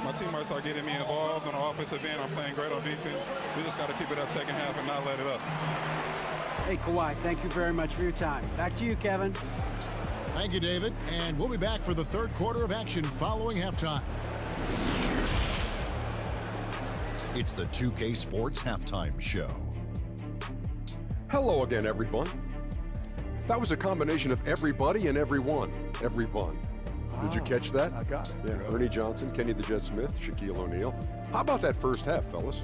my teammates are getting me involved on the offensive end. I'm playing great on defense. We just got to keep it up second half and not let it up. Hey, Kawhi, thank you very much for your time. Back to you, Kevin. Thank you, David. And we'll be back for the third quarter of action following halftime. It's the 2K Sports Halftime Show. Hello again, everyone. That was a combination of everybody and everyone. Everyone. Did you catch that? I got it. Yeah, Ernie Johnson, Kenny the Jet Smith, Shaquille O'Neal. How about that first half, fellas?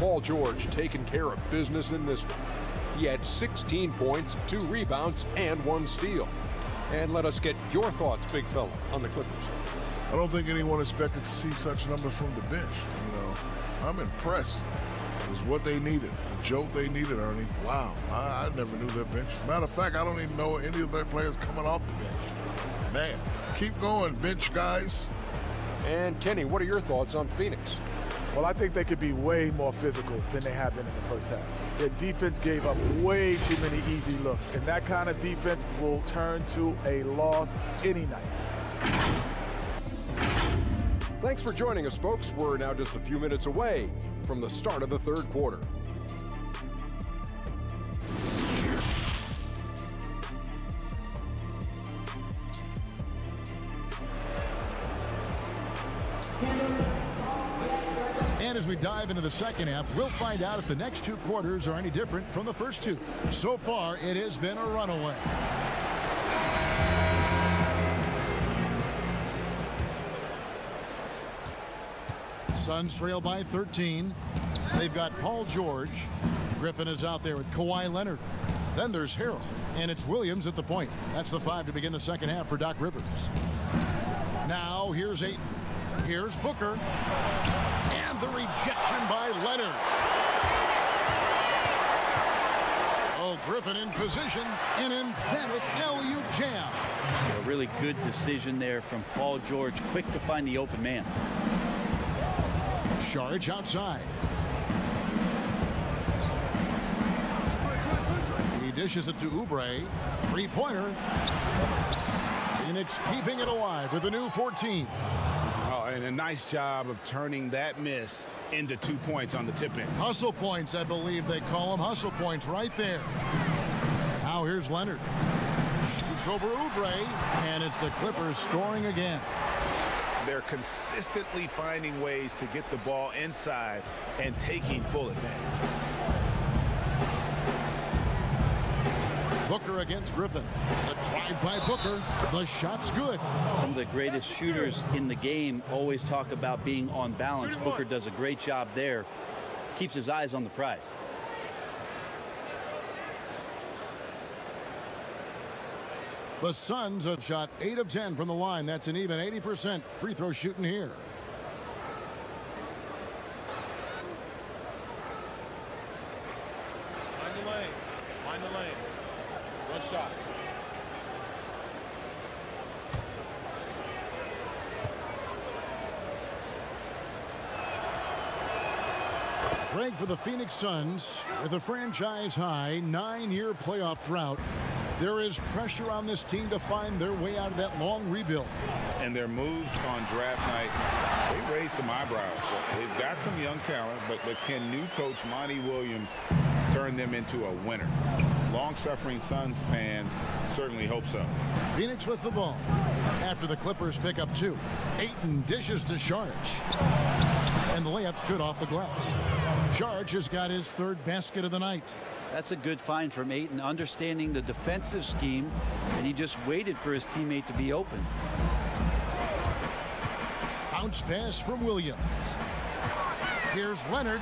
Paul George taking care of business in this one. He had 16 points, 2 rebounds, and 1 steal. And let us get your thoughts, big fella, on the Clippers. I don't think anyone expected to see such numbers from the bench. You know, I'm impressed. It was what they needed, the jolt they needed, Ernie. Wow, I never knew their bench. Matter of fact, I don't even know any of their players coming off the bench. Man, keep going, bench guys. And Kenny, what are your thoughts on Phoenix? Well, I think they could be way more physical than they have been in the first half. Their defense gave up way too many easy looks, and that kind of defense will turn to a loss any night. Thanks for joining us, folks. We're now just a few minutes away from the start of the third quarter. And as we dive into the second half, we'll find out if the next two quarters are any different from the first two. So far, it has been a runaway. Suns trail by 13. They've got Paul George. Griffin is out there with Kawhi Leonard. Then there's Harrell, and it's Williams at the point. That's the 5 to begin the second half for Doc Rivers. Now here's Ayton. Here's Booker. And the rejection by Leonard. Oh, Griffin in position. An emphatic LU jam. A really good decision there from Paul George. Quick to find the open man. Saric outside. He dishes it to Oubre. Three-pointer. Phoenix keeping it alive with a new 14. Oh, and a nice job of turning that miss into 2 points on the tip-in. Hustle points, I believe they call them. Hustle points right there. Now here's Leonard. Shoots over Oubre, and it's the Clippers scoring again. They're consistently finding ways to get the ball inside and taking full advantage. Booker against Griffin. The drive by Booker. The shot's good. Some of the greatest shooters in the game always talk about being on balance. Booker does a great job there. Keeps his eyes on the prize. The Suns have shot 8 of 10 from the line. That's an even 80% free throw shooting here. Find the lanes. Find the lanes. One shot. Break for the Phoenix Suns with a franchise-high 9-year playoff drought. There is pressure on this team to find their way out of that long rebuild. And their moves on draft night, they raised some eyebrows. They've got some young talent, but can new coach Monty Williams turn them into a winner? Long-suffering Suns fans certainly hope so. Phoenix with the ball after the Clippers pick up 2. Ayton dishes to Saric. And the layup's good off the glass. Saric has got his 3rd basket of the night. That's a good find from Ayton, understanding the defensive scheme, and he just waited for his teammate to be open. Bounce pass from Williams. Here's Leonard.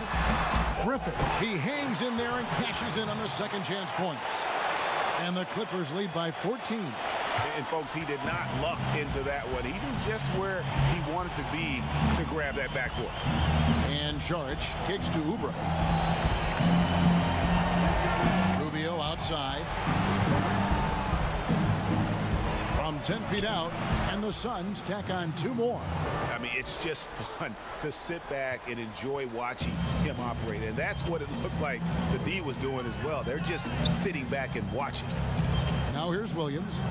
Griffin. He hangs in there and cashes in on their second chance points. And the Clippers lead by 14. And folks, he did not luck into that one. He knew just where he wanted to be to grab that backboard. And Saric kicks to Oubre. Rubio outside. From 10 feet out, and the Suns tack on 2 more. I mean, it's just fun to sit back and enjoy watching him operate. And that's what it looked like the D was doing as well. They're just sitting back and watching. Now here's Williams.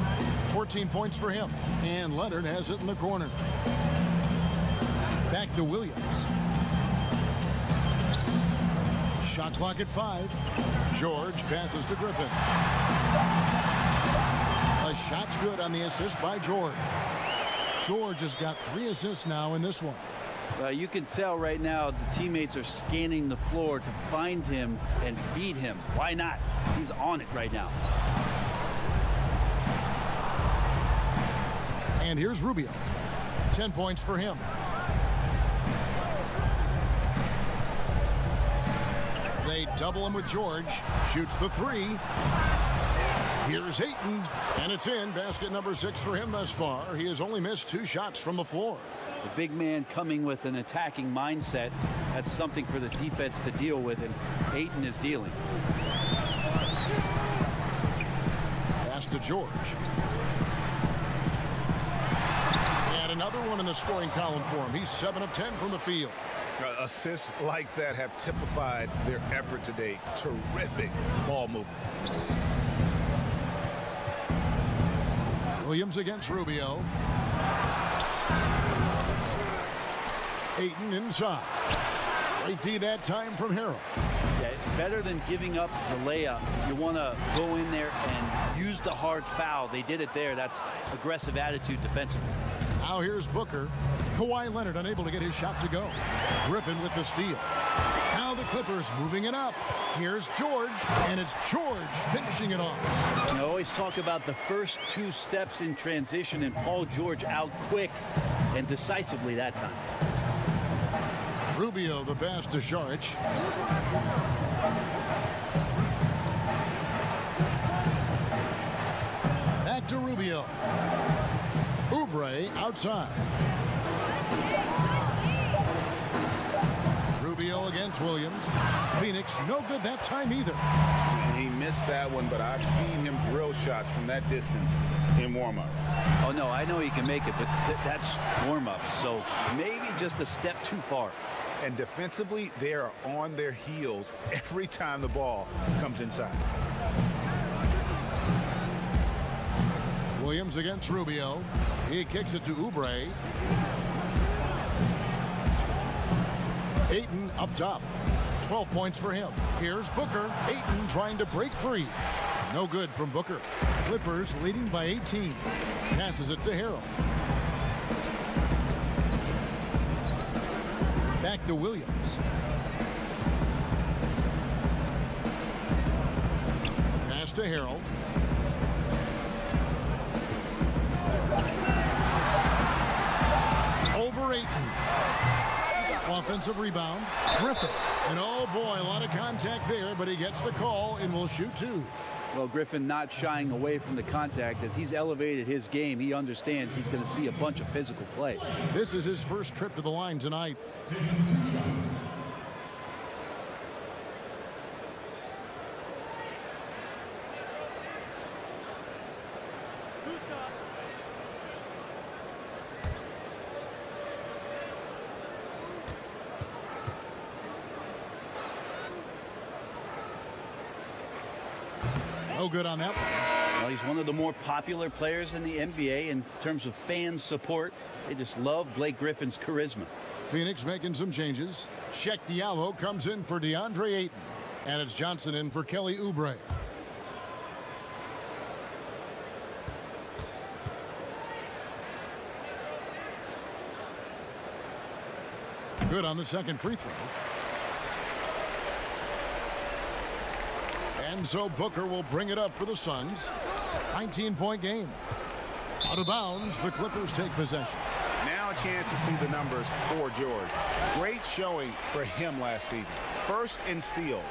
14 points for him. And Leonard has it in the corner. Back to Williams. Shot clock at 5. George passes to Griffin. The shot's good on the assist by George. George has got 3 assists now in this one. You can tell right now the teammates are scanning the floor to find him and feed him. Why not? He's on it right now. And here's Rubio. 10 points for him. They double him with George. Shoots the 3. Here's Ayton, and it's in. Basket number 6 for him thus far. He has only missed 2 shots from the floor. The big man coming with an attacking mindset. That's something for the defense to deal with, and Ayton is dealing. Pass to George. And another one in the scoring column for him. He's 7 of 10 from the field. Assists like that have typified their effort today. Terrific ball movement. Williams against Rubio. Ayton inside. Great D that time from Harrell. Yeah, better than giving up the layup. You want to go in there and use the hard foul. They did it there. That's aggressive attitude defensively. Now here's Booker. Kawhi Leonard unable to get his shot to go. Griffin with the steal. Now the Clippers moving it up. Here's George, and it's George finishing it off. I always talk about the first 2 steps in transition, and Paul George out quick and decisively that time. Rubio the pass to Saric. Back to Rubio. Oubre outside. Rubio against Williams. Phoenix no good that time either. He missed that one, but I've seen him drill shots from that distance in warm-up. Oh, no, I know he can make it, but that's warm-up. So maybe just a step too far. And defensively, they are on their heels every time the ball comes inside. Williams against Rubio. He kicks it to Oubre. Ayton up top. 12 points for him. Here's Booker. Ayton trying to break free. No good from Booker. Clippers leading by 18. Passes it to Harrell. Back to Williams. Pass to Harrell. Over Ayton. Offensive rebound. Griffin. And oh boy, a lot of contact there, but he gets the call and will shoot 2. Well, Griffin not shying away from the contact. As he's elevated his game, he understands he's going to see a bunch of physical play. This is his first trip to the line tonight. No good on that one. Well, he's one of the more popular players in the NBA in terms of fan support. They just love Blake Griffin's charisma. Phoenix making some changes. Sheck Diallo comes in for DeAndre Ayton. And it's Johnson in for Kelly Oubre. Good on the second free throw. And so Booker will bring it up for the Suns. 19-point game. Out of bounds, the Clippers take possession. Now a chance to see the numbers for George. Great showing for him last season. First in steals.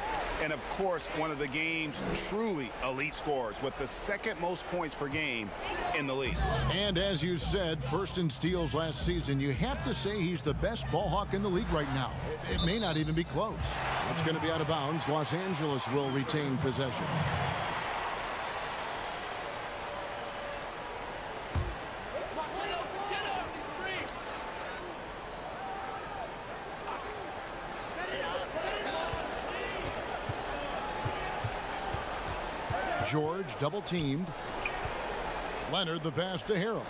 And of course, one of the game's truly elite scorers with the second most points per game in the league. And as you said, first in steals last season, you have to say he's the best ball hawk in the league right now. It may not even be close. It's going to be out of bounds. Los Angeles will retain possession. George double teamed. Leonard the pass to Harrell.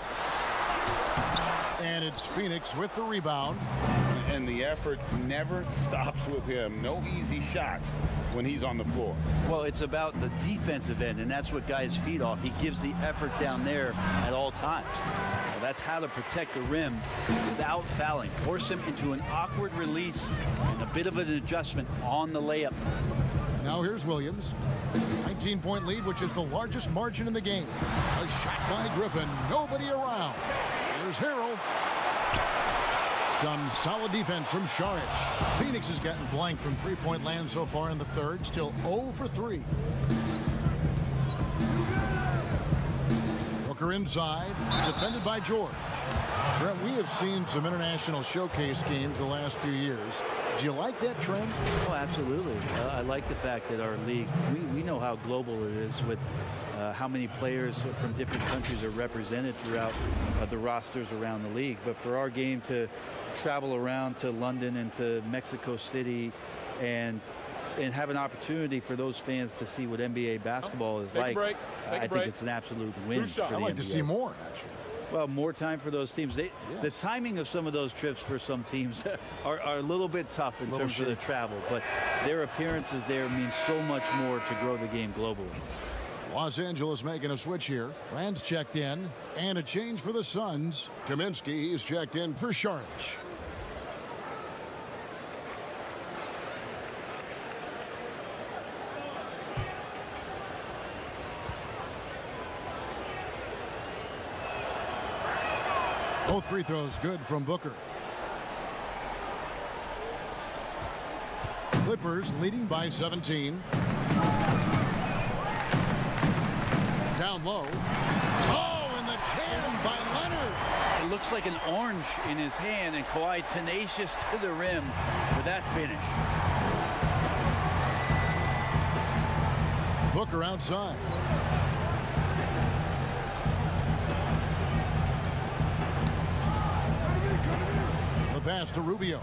And it's Phoenix with the rebound. And the effort never stops with him. No easy shots when he's on the floor. Well, it's about the defensive end, and that's what guys feed off. He gives the effort down there at all times. Well, that's how to protect the rim without fouling. Force him into an awkward release and a bit of an adjustment on the layup. Now here's Williams. 19-point lead, which is the largest margin in the game. A shot by Griffin. Nobody around. Here's Harrell. Some solid defense from Saric. Phoenix has gotten blank from three-point land so far in the third. Still 0 for 3. Booker inside. Defended by George. Brent, we have seen some international showcase games the last few years. Do you like that trend? Oh, absolutely. I like the fact that our league, we know how global it is with how many players from different countries are represented throughout the rosters around the league. But for our game to travel around to London and to Mexico City and have an opportunity for those fans to see what NBA basketball is like, I think it's an absolute win for the NBA. I'd like to see more, actually. Well, more time for those teams. The timing of some of those trips for some teams are a little bit tough in terms of the travel, but their appearances there mean so much more to grow the game globally. Los Angeles making a switch here. Rand's checked in, and a change for the Suns. Kaminsky, he's checked in for Saric. Both free throws good from Booker. Clippers leading by 17. Down low. Oh, and the jam by Leonard. It looks like an orange in his hand, and Kawhi tenacious to the rim for that finish. Booker outside. The pass to Rubio.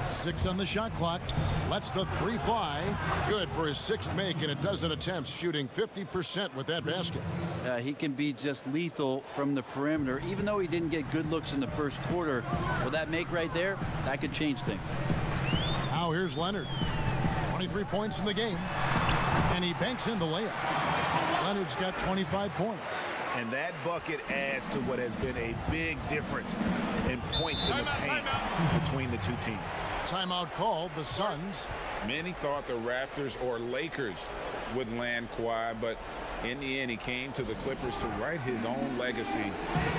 6 on the shot clock. Lets the 3 fly. Good for his 6th make in a dozen attempts, shooting 50% with that basket. He can be just lethal from the perimeter, even though he didn't get good looks in the first quarter. Well, that make right there, that could change things. Now here's Leonard. 23 points in the game, and he banks in the layup. Leonard's got 25 points. And that bucket adds to what has been a big difference in points in the paint between the two teams. Timeout called, the Suns. Many thought the Raptors or Lakers would land Kawhi, but in the end, he came to the Clippers to write his own legacy.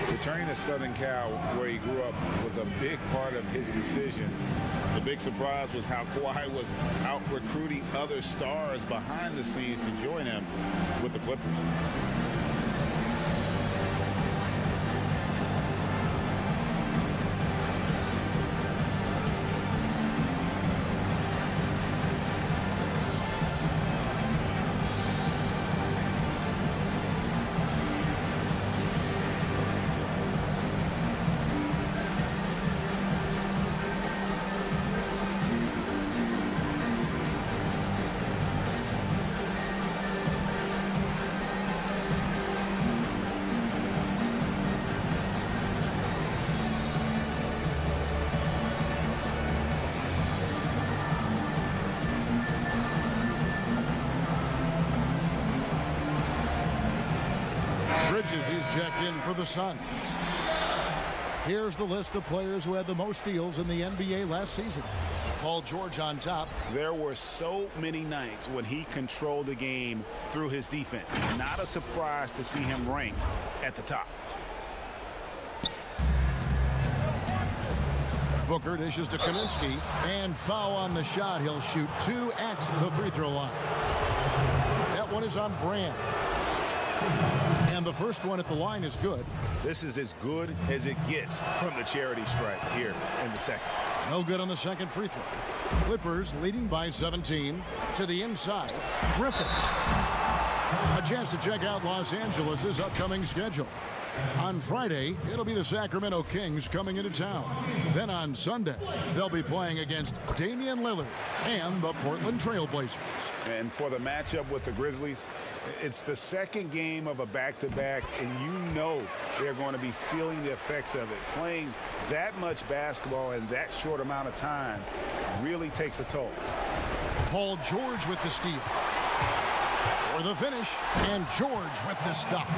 Returning to Southern Cal, where he grew up, was a big part of his decision. The big surprise was how Kawhi was out recruiting other stars behind the scenes to join him with the Clippers. Bridges, he's checked in for the Suns. Here's the list of players who had the most steals in the NBA last season. Paul George on top. There were so many nights when he controlled the game through his defense. Not a surprise to see him ranked at the top. Booker dishes to Kaminsky, and foul on the shot. He'll shoot 2 at the free throw line. That one is on Brand. And the first one at the line is good. This is as good as it gets from the charity stripe here in the second. No good on the second free throw. Clippers leading by 17 to the inside. Griffin. A chance to check out Los Angeles' upcoming schedule. On Friday, it'll be the Sacramento Kings coming into town. Then on Sunday, they'll be playing against Damian Lillard and the Portland Trail Blazers. And for the matchup with the Grizzlies, it's the second game of a back-to-back, and you know they're going to be feeling the effects of it. Playing that much basketball in that short amount of time really takes a toll. Paul George with the steal. For the finish, and George with the stuff.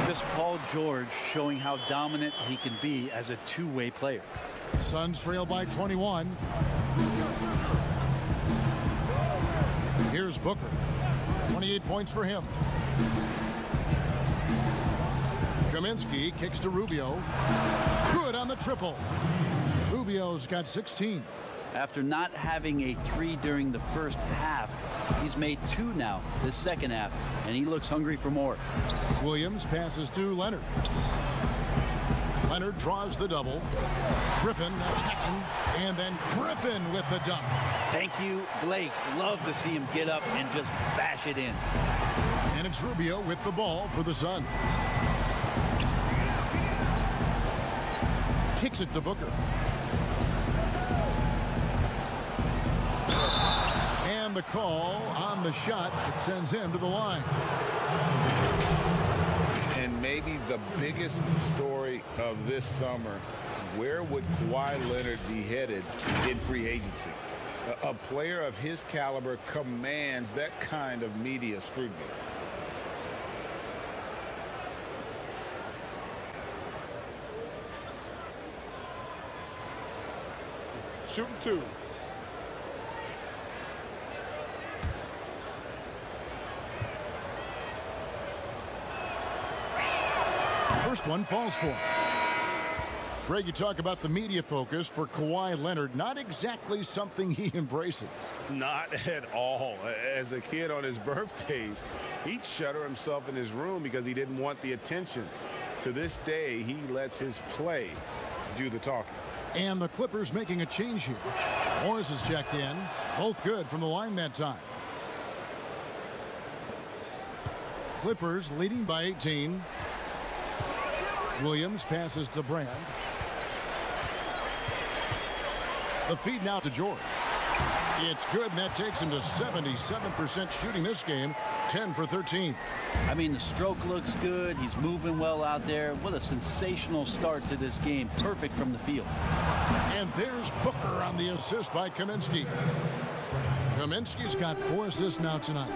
Just Paul George showing how dominant he can be as a two-way player. Suns trail by 21. Here's Booker. 28 points for him. Kaminsky kicks to Rubio. Good on the triple. Rubio's got 16. After not having a 3 during the first half, he's made 2 now this second half, and he looks hungry for more. Williams passes to Leonard. Leonard draws the double. Griffin attacking, and then Griffin with the dunk. Thank you, Blake. Love to see him get up and just bash it in. And it's Rubio with the ball for the Suns. Kicks it to Booker. And the call on the shot, it sends him to the line. And maybe the biggest story of this summer, where would Kawhi Leonard be headed in free agency? A player of his caliber commands that kind of media scrutiny. Shooting two. First one falls for him. Greg, you talk about the media focus for Kawhi Leonard. Not exactly something he embraces. Not at all. As a kid on his birthdays, he'd shutter himself in his room because he didn't want the attention. To this day, he lets his play do the talking. And the Clippers making a change here. Morris is checked in. Both good from the line that time. Clippers leading by 18. Williams passes to Brand. The feed now to George. It's good, and that takes him to 77% shooting this game, 10 for 13. I mean, the stroke looks good. He's moving well out there. What a sensational start to this game. Perfect from the field. And there's Booker on the assist by Kaminsky. Kaminsky's got 4 assists now tonight.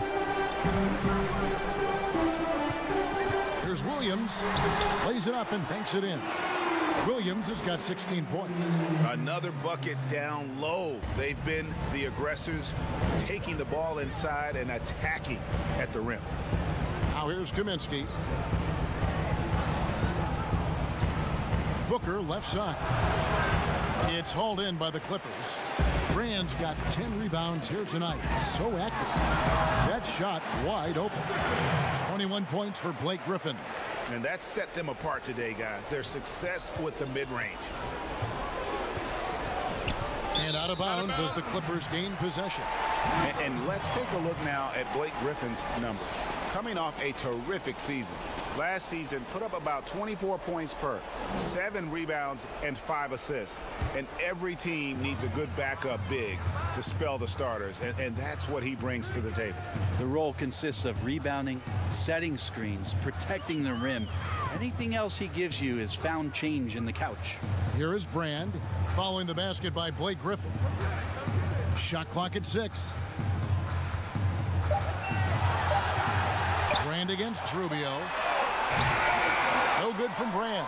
Here's Williams. Lays it up and banks it in. Williams has got 16 points. Another bucket down low. They've been the aggressors, taking the ball inside and attacking at the rim. Now here's Kaminsky. Booker left side. It's hauled in by the Clippers. Brand's got 10 rebounds here tonight. So active. That shot wide open. 21 points for Blake Griffin. And that set them apart today, guys. Their success with the mid-range. And out of bounds as the Clippers gain possession. And let's take a look now at Blake Griffin's numbers. Coming off a terrific season. Last season, put up about 24 points per, 7 rebounds, and 5 assists. And every team needs a good backup big to spell the starters, and that's what he brings to the table. The role consists of rebounding, setting screens, protecting the rim. Anything else he gives you is found change in the couch. Here is Brand, following the basket by Blake Griffin. Shot clock at 6. Brand against Rubio. No good from Brand.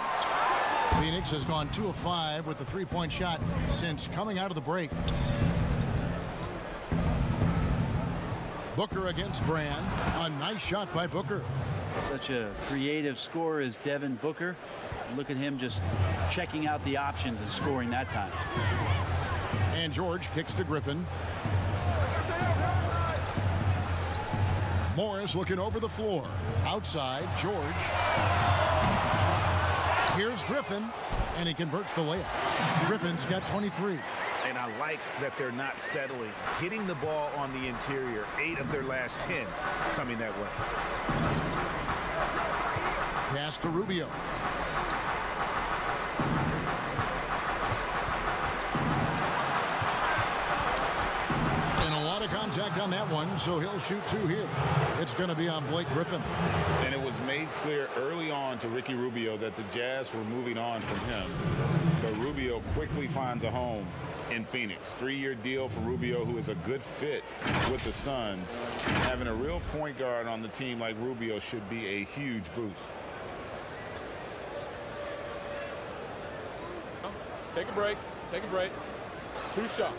Phoenix has gone 2 of 5 with the 3-point shot since coming out of the break. Booker against Brand. A nice shot by Booker. Such a creative scorer as Devin Booker. Look at him just checking out the options and scoring that time. And George kicks to Griffin. Morris looking over the floor. Outside, George. Here's Griffin, and he converts the layup. Griffin's got 23. And I like that they're not settling. Hitting the ball on the interior, 8 of their last 10 coming that way. Pass to Rubio. Contact on that one, so he'll shoot 2 here. It's going to be on Blake Griffin. And it was made clear early on to Ricky Rubio that the Jazz were moving on from him. So Rubio quickly finds a home in Phoenix. 3-year deal for Rubio, who is a good fit with the Suns. Having a real point guard on the team like Rubio should be a huge boost. Take a break. Take a break. 2 shots.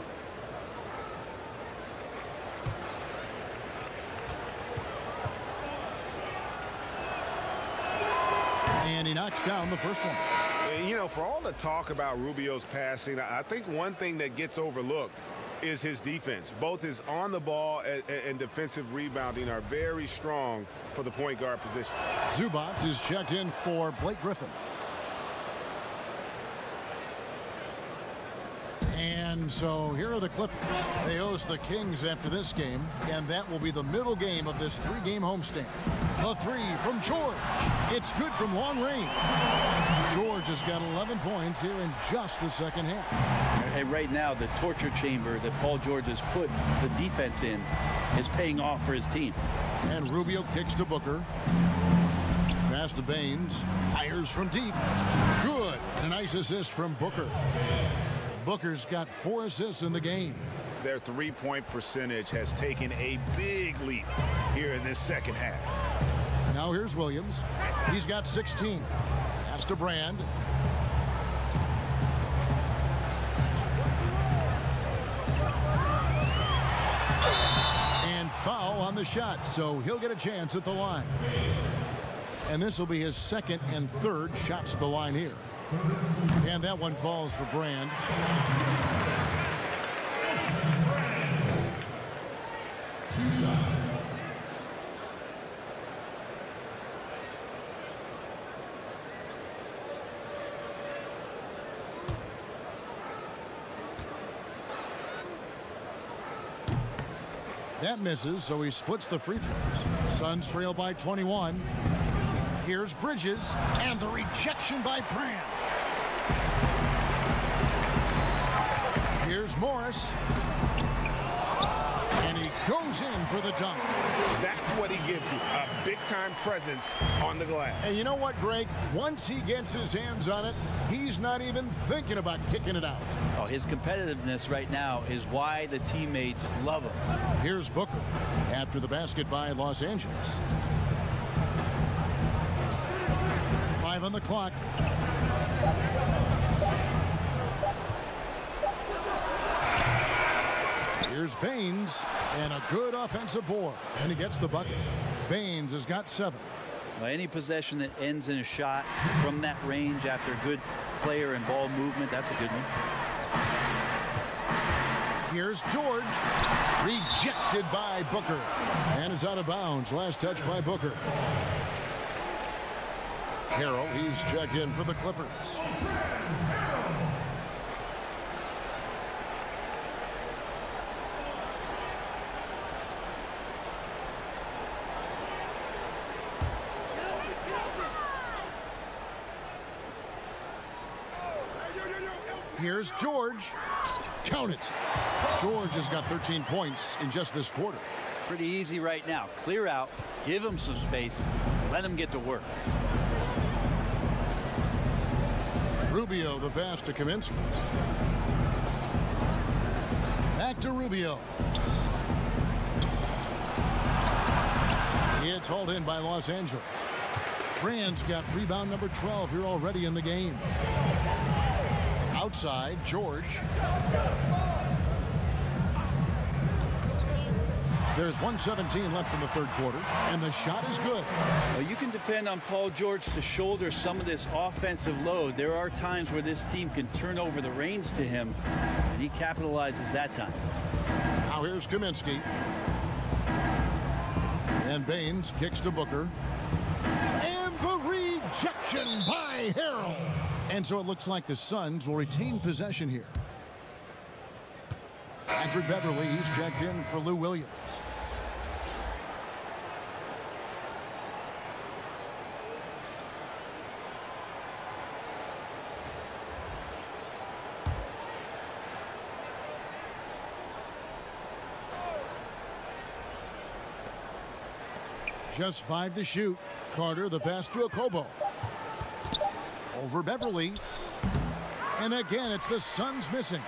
And he knocks down the first one. You know, for all the talk about Rubio's passing, I think one thing that gets overlooked is his defense. Both his on the ball and defensive rebounding are very strong for the point guard position. Zubac is checked in for Blake Griffin. And so here are the Clippers. They host the Kings after this game, and that will be the middle game of this 3-game homestand. A 3 from George. It's good from long range. George has got 11 points here in just the second half. And right now, the torture chamber that Paul George has put the defense in is paying off for his team. And Rubio kicks to Booker. Pass to Baines. Fires from deep. Good. A nice assist from Booker. Booker's got 4 assists in the game. Their three-point percentage has taken a big leap here in this second half. Now here's Williams. He's got 16. Pass to Brand. And foul on the shot, so he'll get a chance at the line. And this will be his second and third shots at the line here. And that one falls for Brand. That misses, so he splits the free throws. Suns trail by 21. Here's Bridges, and the rejection by Brand. Here's Morris. And he goes in for the dunk. That's what he gives you, a big-time presence on the glass. And you know what, Greg? Once he gets his hands on it, he's not even thinking about kicking it out. Oh, his competitiveness right now is why the teammates love him. Here's Booker after the basket by Los Angeles. 5 on the clock. Here's Baines, and a good offensive board, and he gets the bucket. Baines has got 7. Well, any possession that ends in a shot from that range after good player and ball movement, that's a good one. Here's George, rejected by Booker, and it's out of bounds. Last touch by Booker. Harrell, he's checked in for the Clippers. Here's George. Count it. George has got 13 points in just this quarter. Pretty easy right now. Clear out, give him some space, let him get to work. Rubio, the pass to Kaminsky. Back to Rubio. It's hauled in by Los Angeles. Brand's got rebound number 12 here already in the game. Outside, George. There's 1:17 left in the third quarter, and the shot is good. Well, you can depend on Paul George to shoulder some of this offensive load. There are times where this team can turn over the reins to him, and he capitalizes that time. Now here's Kaminsky. And Baines kicks to Booker. And the rejection by Harrell. And so it looks like the Suns will retain possession here. Patrick Beverly, he's checked in for Lou Williams. Just 5 to shoot. Carter, the pass to Okobo. Over Beverly. And again, it's the Suns missing.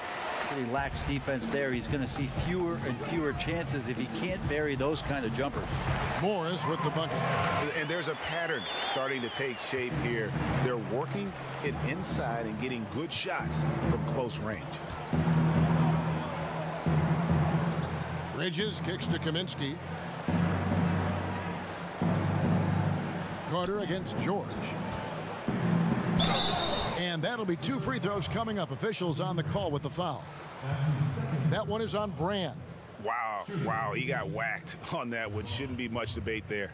Pretty lax defense there. He's going to see fewer and fewer chances if he can't bury those kind of jumpers. Morris with the bucket. And there's a pattern starting to take shape here. They're working it inside and getting good shots from close range. Bridges kicks to Kaminsky. Carter against George. And that'll be 2 free throws coming up. Officials on the call with the foul. That one is on Brand. Wow, he got whacked on that one. Shouldn't be much debate there.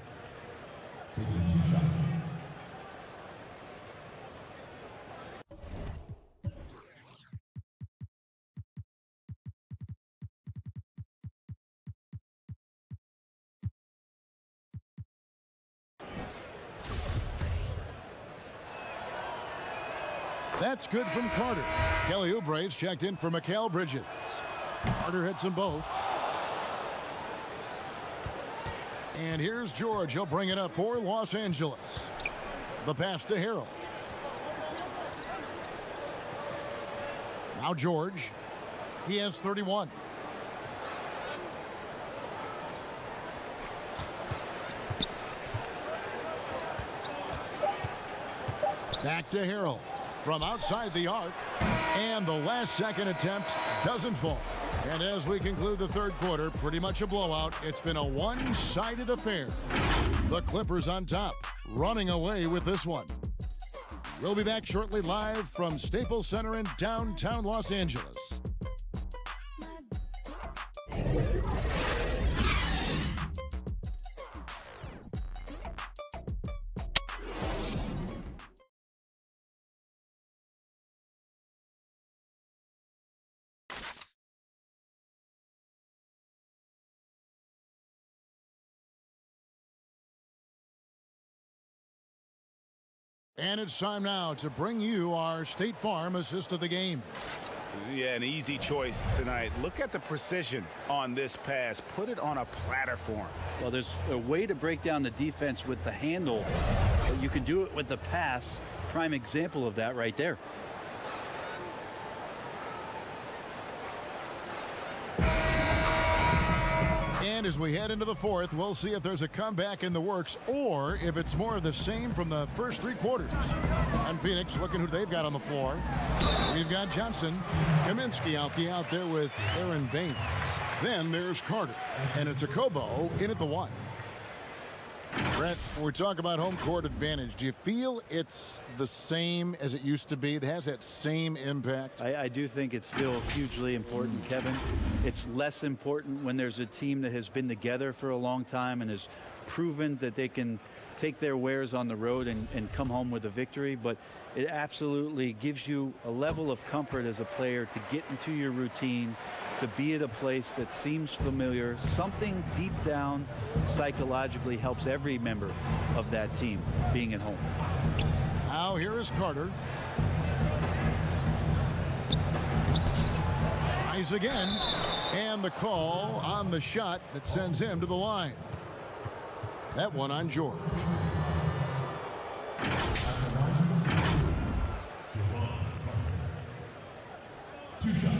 That's good from Carter. Kelly Oubre's checked in for Mikal Bridges. Carter hits them both. And here's George. He'll bring it up for Los Angeles. The pass to Harrell. Now George. He has 31. Back to Harrell from outside the arc. And the last second attempt doesn't fall. And as we conclude the third quarter, pretty much a blowout. It's been a one-sided affair. The Clippers on top, running away with this one. We'll be back shortly live from Staples Center in downtown Los Angeles. And it's time now to bring you our State Farm assist of the game. Yeah, an easy choice tonight. Look at the precision on this pass. Put it on a platter form. Well, there's a way to break down the defense with the handle, but you can do it with the pass. Prime example of that right there. And as we head into the fourth, we'll see if there's a comeback in the works or if it's more of the same from the first three quarters. And Phoenix, looking who they've got on the floor. We've got Johnson, Kaminsky out there with Aaron Baines. Then there's Carter, and it's Okobo in at the one. Brett, when we talk about home court advantage, do you feel it's the same as it used to be? It has that same impact? I do think it's still hugely important, Kevin. It's less important when there's a team that has been together for a long time and has proven that they can take their wares on the road and come home with a victory. But it absolutely gives you a level of comfort as a player to get into your routine, to be at a place that seems familiar. Something deep down psychologically helps every member of that team being at home. Now here is Carter. Tries again. And the call on the shot that sends him to the line. That one on George. Two shots.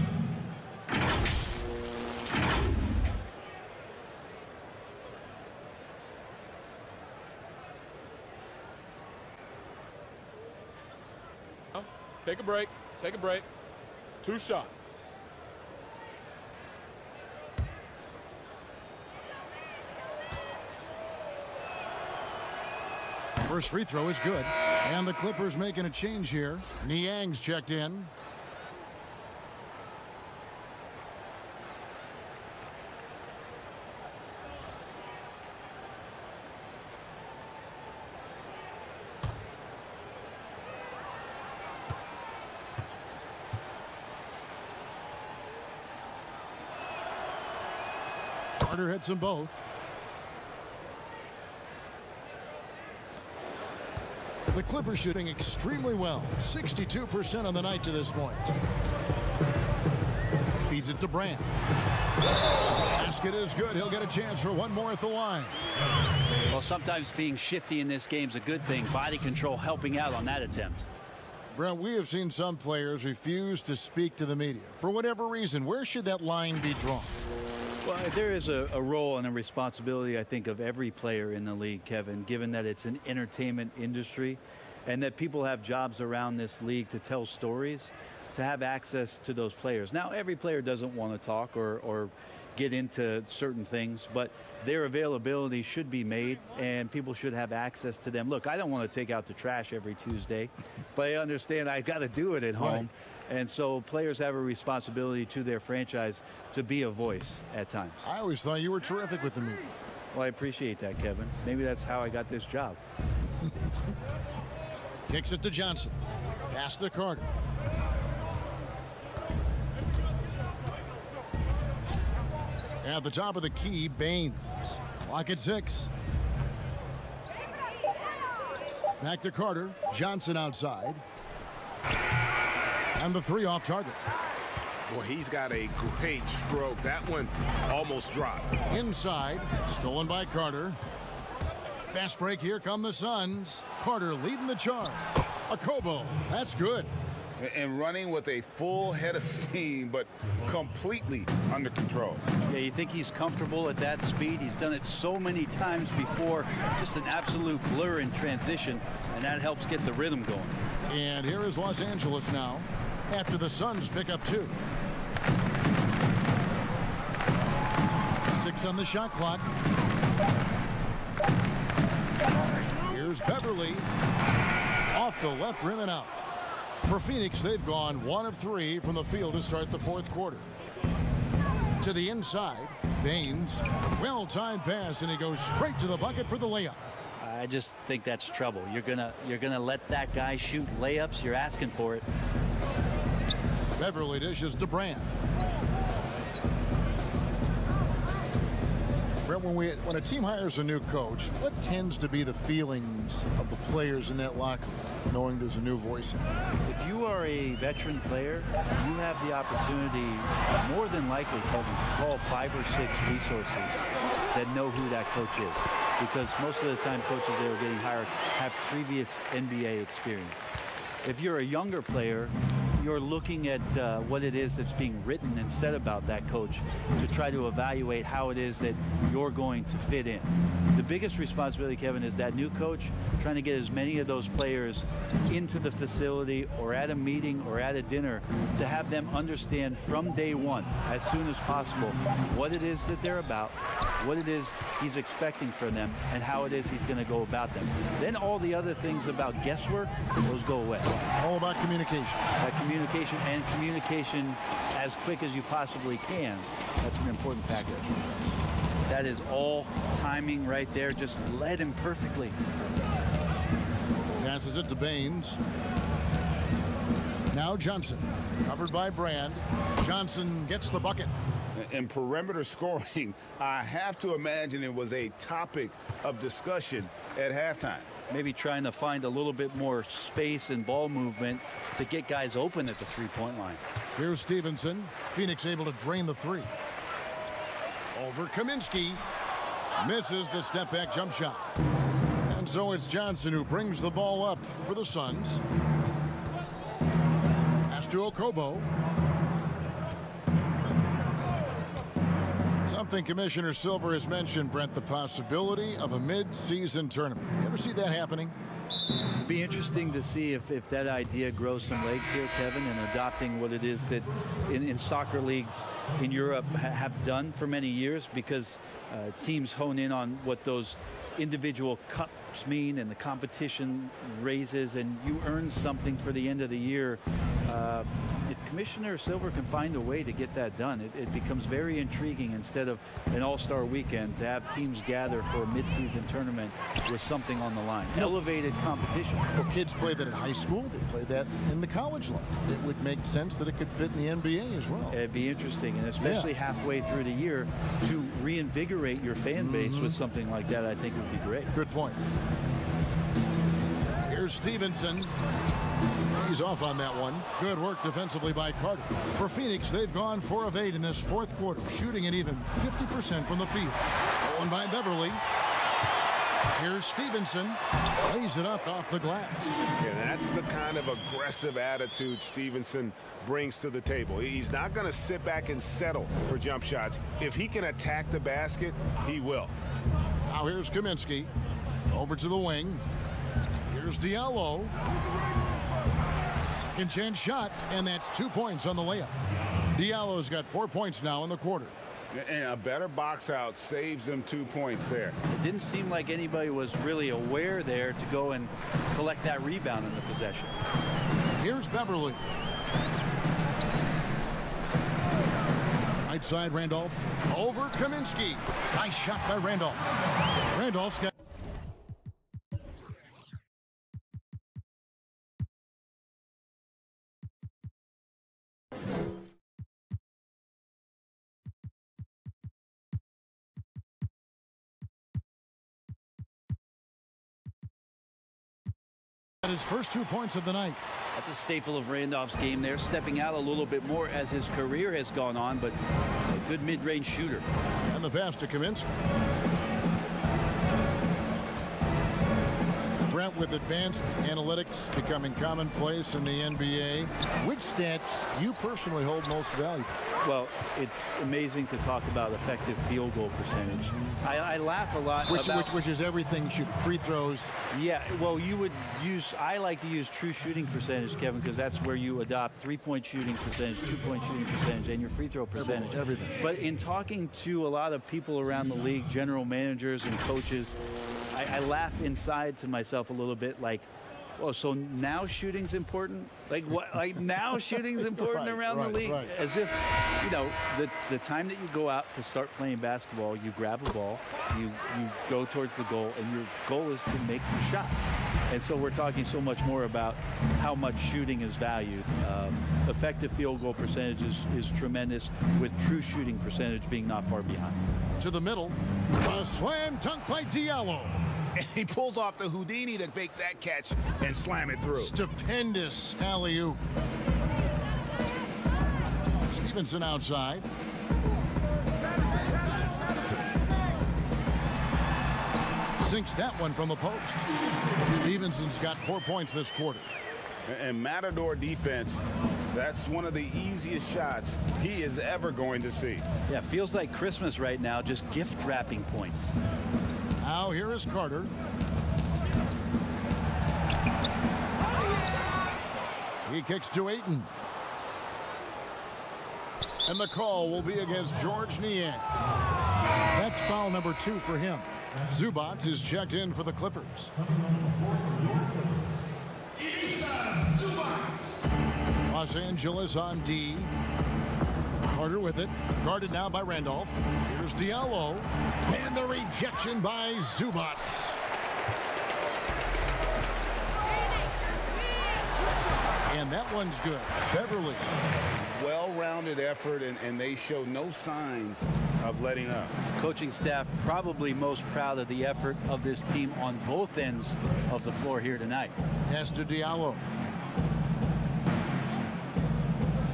Take a break. Take a break. Two shots. First free throw is good. And the Clippers making a change here. Niang's checked in. Carter hits them both. The Clippers shooting extremely well. 62% on the night to this point. Feeds it to Brand. Basket is good. He'll get a chance for one more at the line. Well, sometimes being shifty in this game is a good thing. Body control helping out on that attempt. Brent, we have seen some players refuse to speak to the media. For whatever reason, where should that line be drawn? Well, there is a role and a responsibility, I think, of every player in the league, Kevin, given that it's an entertainment industry and that people have jobs around this league to tell stories, to have access to those players. Now, every player doesn't want to talk or get into certain things, but their availability should be made and people should have access to them. Look, I don't want to take out the trash every Tuesday, but I understand I've got to do it at home. Right. And so players have a responsibility to their franchise to be a voice at times. I always thought you were terrific with the media. Well, I appreciate that, Kevin. Maybe that's how I got this job. Kicks it to Johnson. Pass to Carter. At the top of the key, Baines. Clock at 6. Back to Carter. Johnson outside. And the three off target. Well, he's got a great stroke. That one almost dropped. Inside, stolen by Carter. Fast break, here come the Suns. Carter leading the charge. Okobo, that's good. And running with a full head of steam, but completely under control. Yeah, you think he's comfortable at that speed. He's done it so many times before. Just an absolute blur in transition, and that helps get the rhythm going. And here is Los Angeles now, after the Suns pick up 2. 6 on the shot clock. Here's Beverly. Off the left rim and out. For Phoenix, they've gone 1 of 3 from the field to start the 4th quarter. To the inside, Baines. Well-timed pass, and he goes straight to the bucket for the layup. I just think that's trouble. You're gonna let that guy shoot layups. You're asking for it. Beverly dishes to Brand. Brent, when a team hires a new coach, what tends to be the feelings of the players in that locker room, knowing there's a new voice in it? If you are a veteran player, you have the opportunity, more than likely, to call 5 or 6 resources that know who that coach is. Because most of the time coaches that are getting hired have previous NBA experience. If you're a younger player, you're looking at what it is that's being written and said about that coach to try to evaluate how it is that you're going to fit in. The biggest responsibility, Kevin, is that new coach trying to get as many of those players into the facility or at a meeting or at a dinner to have them understand from day one, as soon as possible, what it is that they're about, what it is he's expecting from them, and how it is he's going to go about them. Then all the other things about guesswork, those go away. All about communication. Communication as quick as you possibly can. That's an important factor. That is all timing right there. Just led him perfectly. Passes it to Baines. Now Johnson, covered by Brand. Johnson gets the bucket. In perimeter scoring, I have to imagine it was a topic of discussion at halftime. Maybe trying to find a little bit more space and ball movement to get guys open at the three-point line. Here's Stevenson. Phoenix able to drain the 3. Over Kaminsky. Misses the step-back jump shot. And so it's Johnson who brings the ball up for the Suns. Pass to Okobo. Something Commissioner Silver has mentioned, Brent, the possibility of a mid-season tournament. You ever see that happening? It'd be interesting to see if that idea grows some legs here, Kevin, and adopting what it is that in soccer leagues in Europe have done for many years, because teams hone in on what those individual cups mean and the competition raises, and you earn something for the end of the year. If Commissioner Silver can find a way to get that done, it becomes very intriguing, instead of an all-star weekend, to have teams gather for a mid-season tournament with something on the line. Elevated competition. Well, kids play that in high school. They play that in the college level. It would make sense that it could fit in the NBA as well. It'd be interesting, and especially halfway through the year, to reinvigorate your fan base with something like that, I think would be great. Good point. Here's Stevenson. He's off on that one. Good work defensively by Carter. For Phoenix, they've gone 4 of 8 in this 4th quarter, shooting at even 50% from the field. Stolen by Beverly. Here's Stevenson. Lays it up off the glass. Yeah, that's the kind of aggressive attitude Stevenson brings to the table. He's not going to sit back and settle for jump shots. If he can attack the basket, he will. Now here's Kaminsky. Over to the wing. Here's Diallo. Second chance shot, and that's 2 points on the layup. Diallo's got 4 points now in the quarter. And a better box out saves them 2 points there. It didn't seem like anybody was really aware there to go and collect that rebound in the possession. Here's Beverly. Right side, Randolph. Over Kaminsky. Nice shot by Randolph. Randolph's got... his first 2 points of the night. That's a staple of Randolph's game there, stepping out a little bit more as his career has gone on, but a good mid-range shooter. And the pass to Kaminsky. Brent, with advanced analytics becoming commonplace in the NBA, which stats do you personally hold most valuable? Well, it's amazing to talk about effective field goal percentage. I laugh a lot which is everything shooting, free throws. Yeah, well, I like to use true shooting percentage, Kevin, because that's where you adopt three-point shooting percentage, two-point shooting percentage, and your free throw percentage. Everything. But in talking to a lot of people around the league, general managers and coaches, I laugh inside to myself a little bit, like, oh, so now shooting's important? Like what? Like now shooting's important around the league? Right. As if, you know, the time that you go out to start playing basketball, you grab a ball, you go towards the goal, and your goal is to make the shot. And so we're talking so much more about how much shooting is valued. Effective field goal percentage is tremendous, with true shooting percentage being not far behind. To the middle, a slam dunk by Diallo. And he pulls off the Houdini to make that catch and slam it through. Stupendous alley-oop. Stevenson outside. Sinks that one from the post. Stevenson's got 4 points this quarter. And Matador defense, that's one of the easiest shots he is ever going to see. Yeah, feels like Christmas right now, just gift wrapping points. Now here is Carter. He kicks to Ayton. And the call will be against Georges Niang. That's foul number 2 for him. Zubac is checked in for the Clippers. Los Angeles on D. Carter with it. Guarded now by Randolph. Here's Diallo. And the rejection by Zubac. And that one's good. Beverly. Well-rounded effort, and they show no signs of letting up. Coaching staff probably most proud of the effort of this team on both ends of the floor here tonight. Pass to Diallo.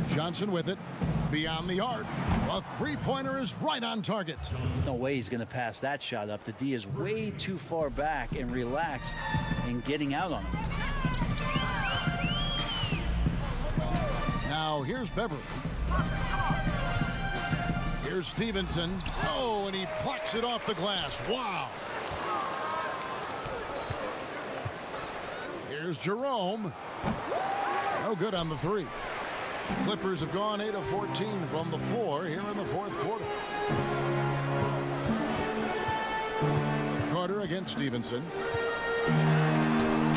Johnson with it. Beyond the arc. A three-pointer is right on target. No way he's going to pass that shot up. The D is way too far back and relaxed in getting out on him. Now here's Beverly. Here's Stevenson. Oh, and he plucks it off the glass. Wow. Here's Jerome. No good on the three. The Clippers have gone 8 of 14 from the floor here in the fourth quarter. Carter against Stevenson.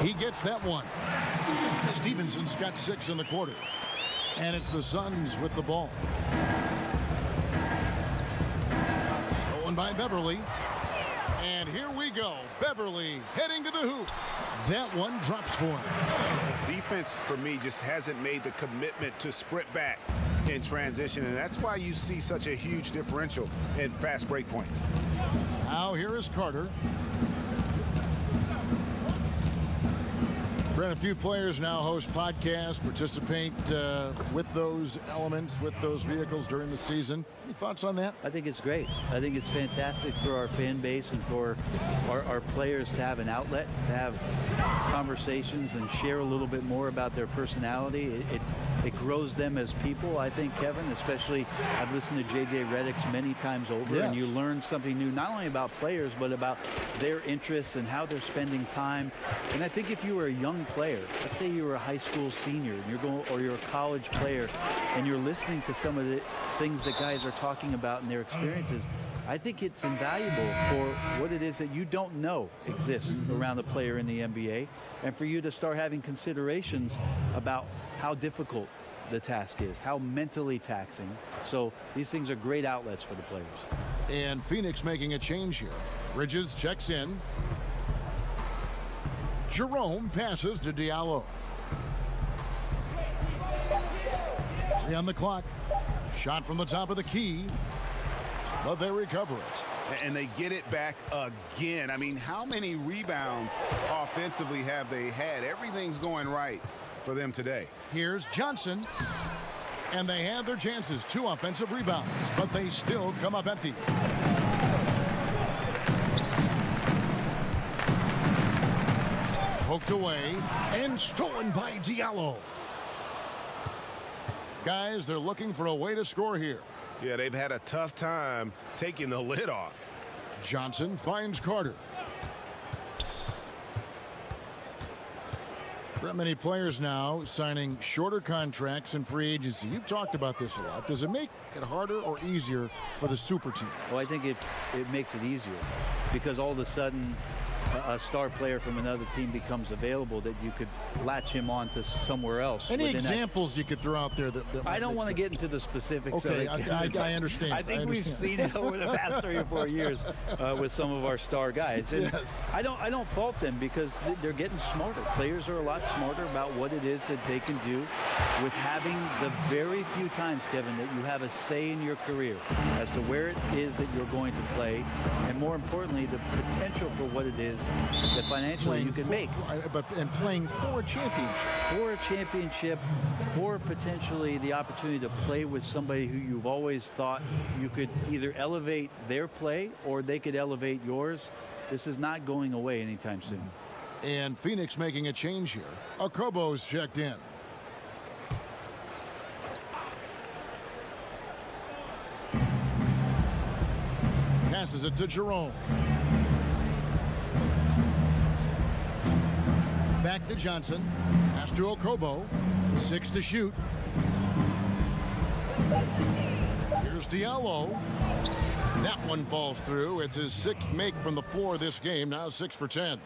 He gets that one. Stevenson's got 6 in the quarter. And it's the Suns with the ball. Stolen by Beverly. And here we go. Beverly heading to the hoop. That one drops for him. Defense, for me, just hasn't made the commitment to sprint back in transition, and that's why you see such a huge differential in fast break points. Now here is Carter. Brent, a few players now host podcasts, participate with those elements, with those vehicles during the season. Any thoughts on that? I think it's great. I think it's fantastic for our fan base and for our players to have an outlet, to have conversations and share a little bit more about their personality. It grows them as people, I think, Kevin, especially I've listened to J.J. Redick's many times over, yes. And you learn something new, not only about players, but about their interests and how they're spending time. And I think if you were a young player, let's say you were a high school senior, and you're a college player, and you're listening to some of the things that guys are talking about and their experiences, I think it's invaluable for what it is that you don't know exists around a player in the NBA, and for you to start having considerations about how difficult the task is, how mentally taxing. So these things are great outlets for the players. And Phoenix making a change here. Bridges checks in. Jerome passes to Diallo. 3 on the clock. Shot from the top of the key, but they recover it. And they get it back again. I mean, how many rebounds offensively have they had? Everything's going right for them today. Here's Johnson. And they had their chances. 2 offensive rebounds, but they still come up empty. Poked away and stolen by Diallo. Guys, they're looking for a way to score here. Yeah, they've had a tough time taking the lid off. Johnson finds Carter. Not many players now signing shorter contracts in free agency. You've talked about this a lot. Does it make it harder or easier for the super team? Well, I think it makes it easier because all of a sudden a star player from another team becomes available that you could latch him on to somewhere else. Any examples you could throw out there that I don't want to get into the specifics. Okay, of it. I understand. I think we've seen it over the past 3 or 4 years with some of our star guys. And yes. I don't fault them because they're getting smarter. Players are a lot smarter about what it is that they can do with having the very few times, Kevin, that you have a say in your career as to where it is that you're going to play, and more importantly, the potential for what it is that financially you can make. And playing for a championship. For a championship, for potentially the opportunity to play with somebody who you've always thought you could either elevate their play or they could elevate yours. This is not going away anytime soon. And Phoenix making a change here. Okobo's checked in. Passes it to Jerome. Back to Johnson. Pass to Okobo. 6 to shoot. Here's Diallo. That one falls through. It's his 6th make from the floor this game. Now 6 for 10.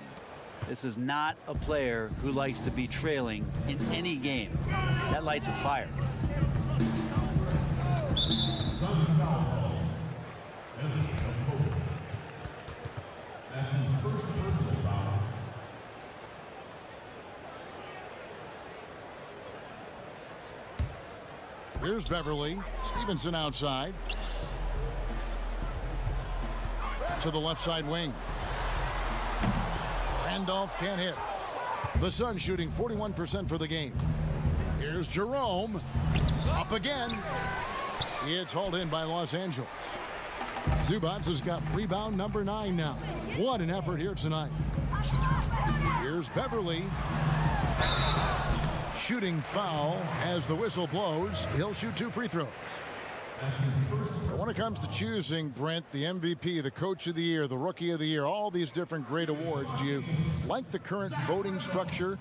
This is not a player who likes to be trailing in any game. That lights a fire. That's his first personal foul. Here's Beverly. Stevenson outside. To the left side wing. Randolph can't hit. The Suns shooting 41% for the game. Here's Jerome. Up again. It's hauled in by Los Angeles. Zubac has got rebound number 9 now. What an effort here tonight. Here's Beverly. Shooting foul as the whistle blows. He'll shoot 2 free throws. When it comes to choosing, Brent, the MVP, the Coach of the Year, the Rookie of the Year, all these different great awards, do you like the current voting structure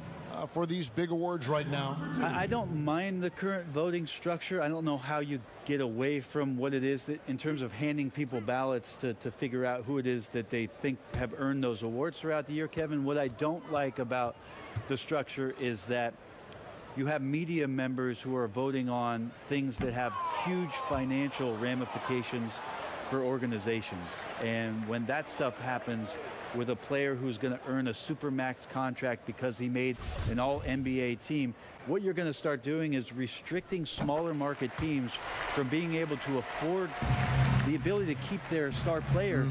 for these big awards right now? I don't mind the current voting structure. I don't know how you get away from what it is that, in terms of handing people ballots to figure out who it is that they think have earned those awards throughout the year, Kevin. What I don't like about the structure is that you have media members who are voting on things that have huge financial ramifications for organizations. And when that stuff happens with a player who's going to earn a supermax contract because he made an all-NBA team, what you're going to start doing is restricting smaller market teams from being able to afford the ability to keep their star player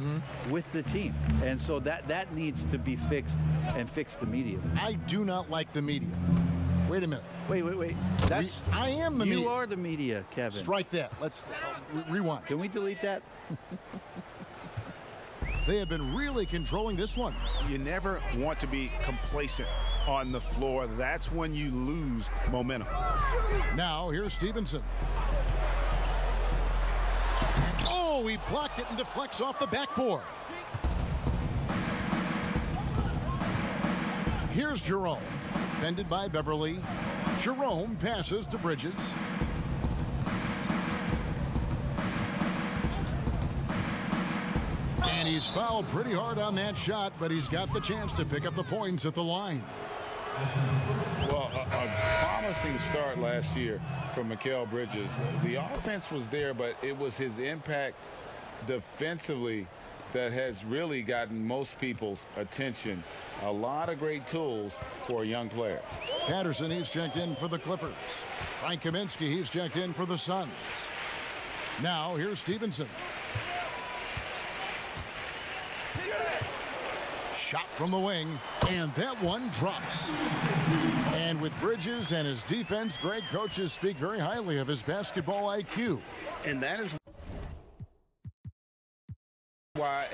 with the team. And so that needs to be fixed, and fixed immediately. I do not like the media. Wait a minute. Wait. I am the media. You are the media, Kevin. Strike that. Let's rewind. Can we delete that? They have been really controlling this one. You never want to be complacent on the floor. That's when you lose momentum. Now here's Stevenson. And, oh, he blocked it and deflects off the backboard. Here's Jerome. Defended by Beverly. Jerome passes to Bridges. And he's fouled pretty hard on that shot, but he's got the chance to pick up the points at the line. Well, a promising start last year from Mikal Bridges. The offense was there, but it was his impact defensively that has really gotten most people's attention. A lot of great tools for a young player. Patterson, he's checked in for the Clippers. Frank Kaminsky, he's checked in for the Suns. Now here's Stevenson. Shot from the wing, and that one drops. And with Bridges and his defense, great coaches speak very highly of his basketball IQ. And that is why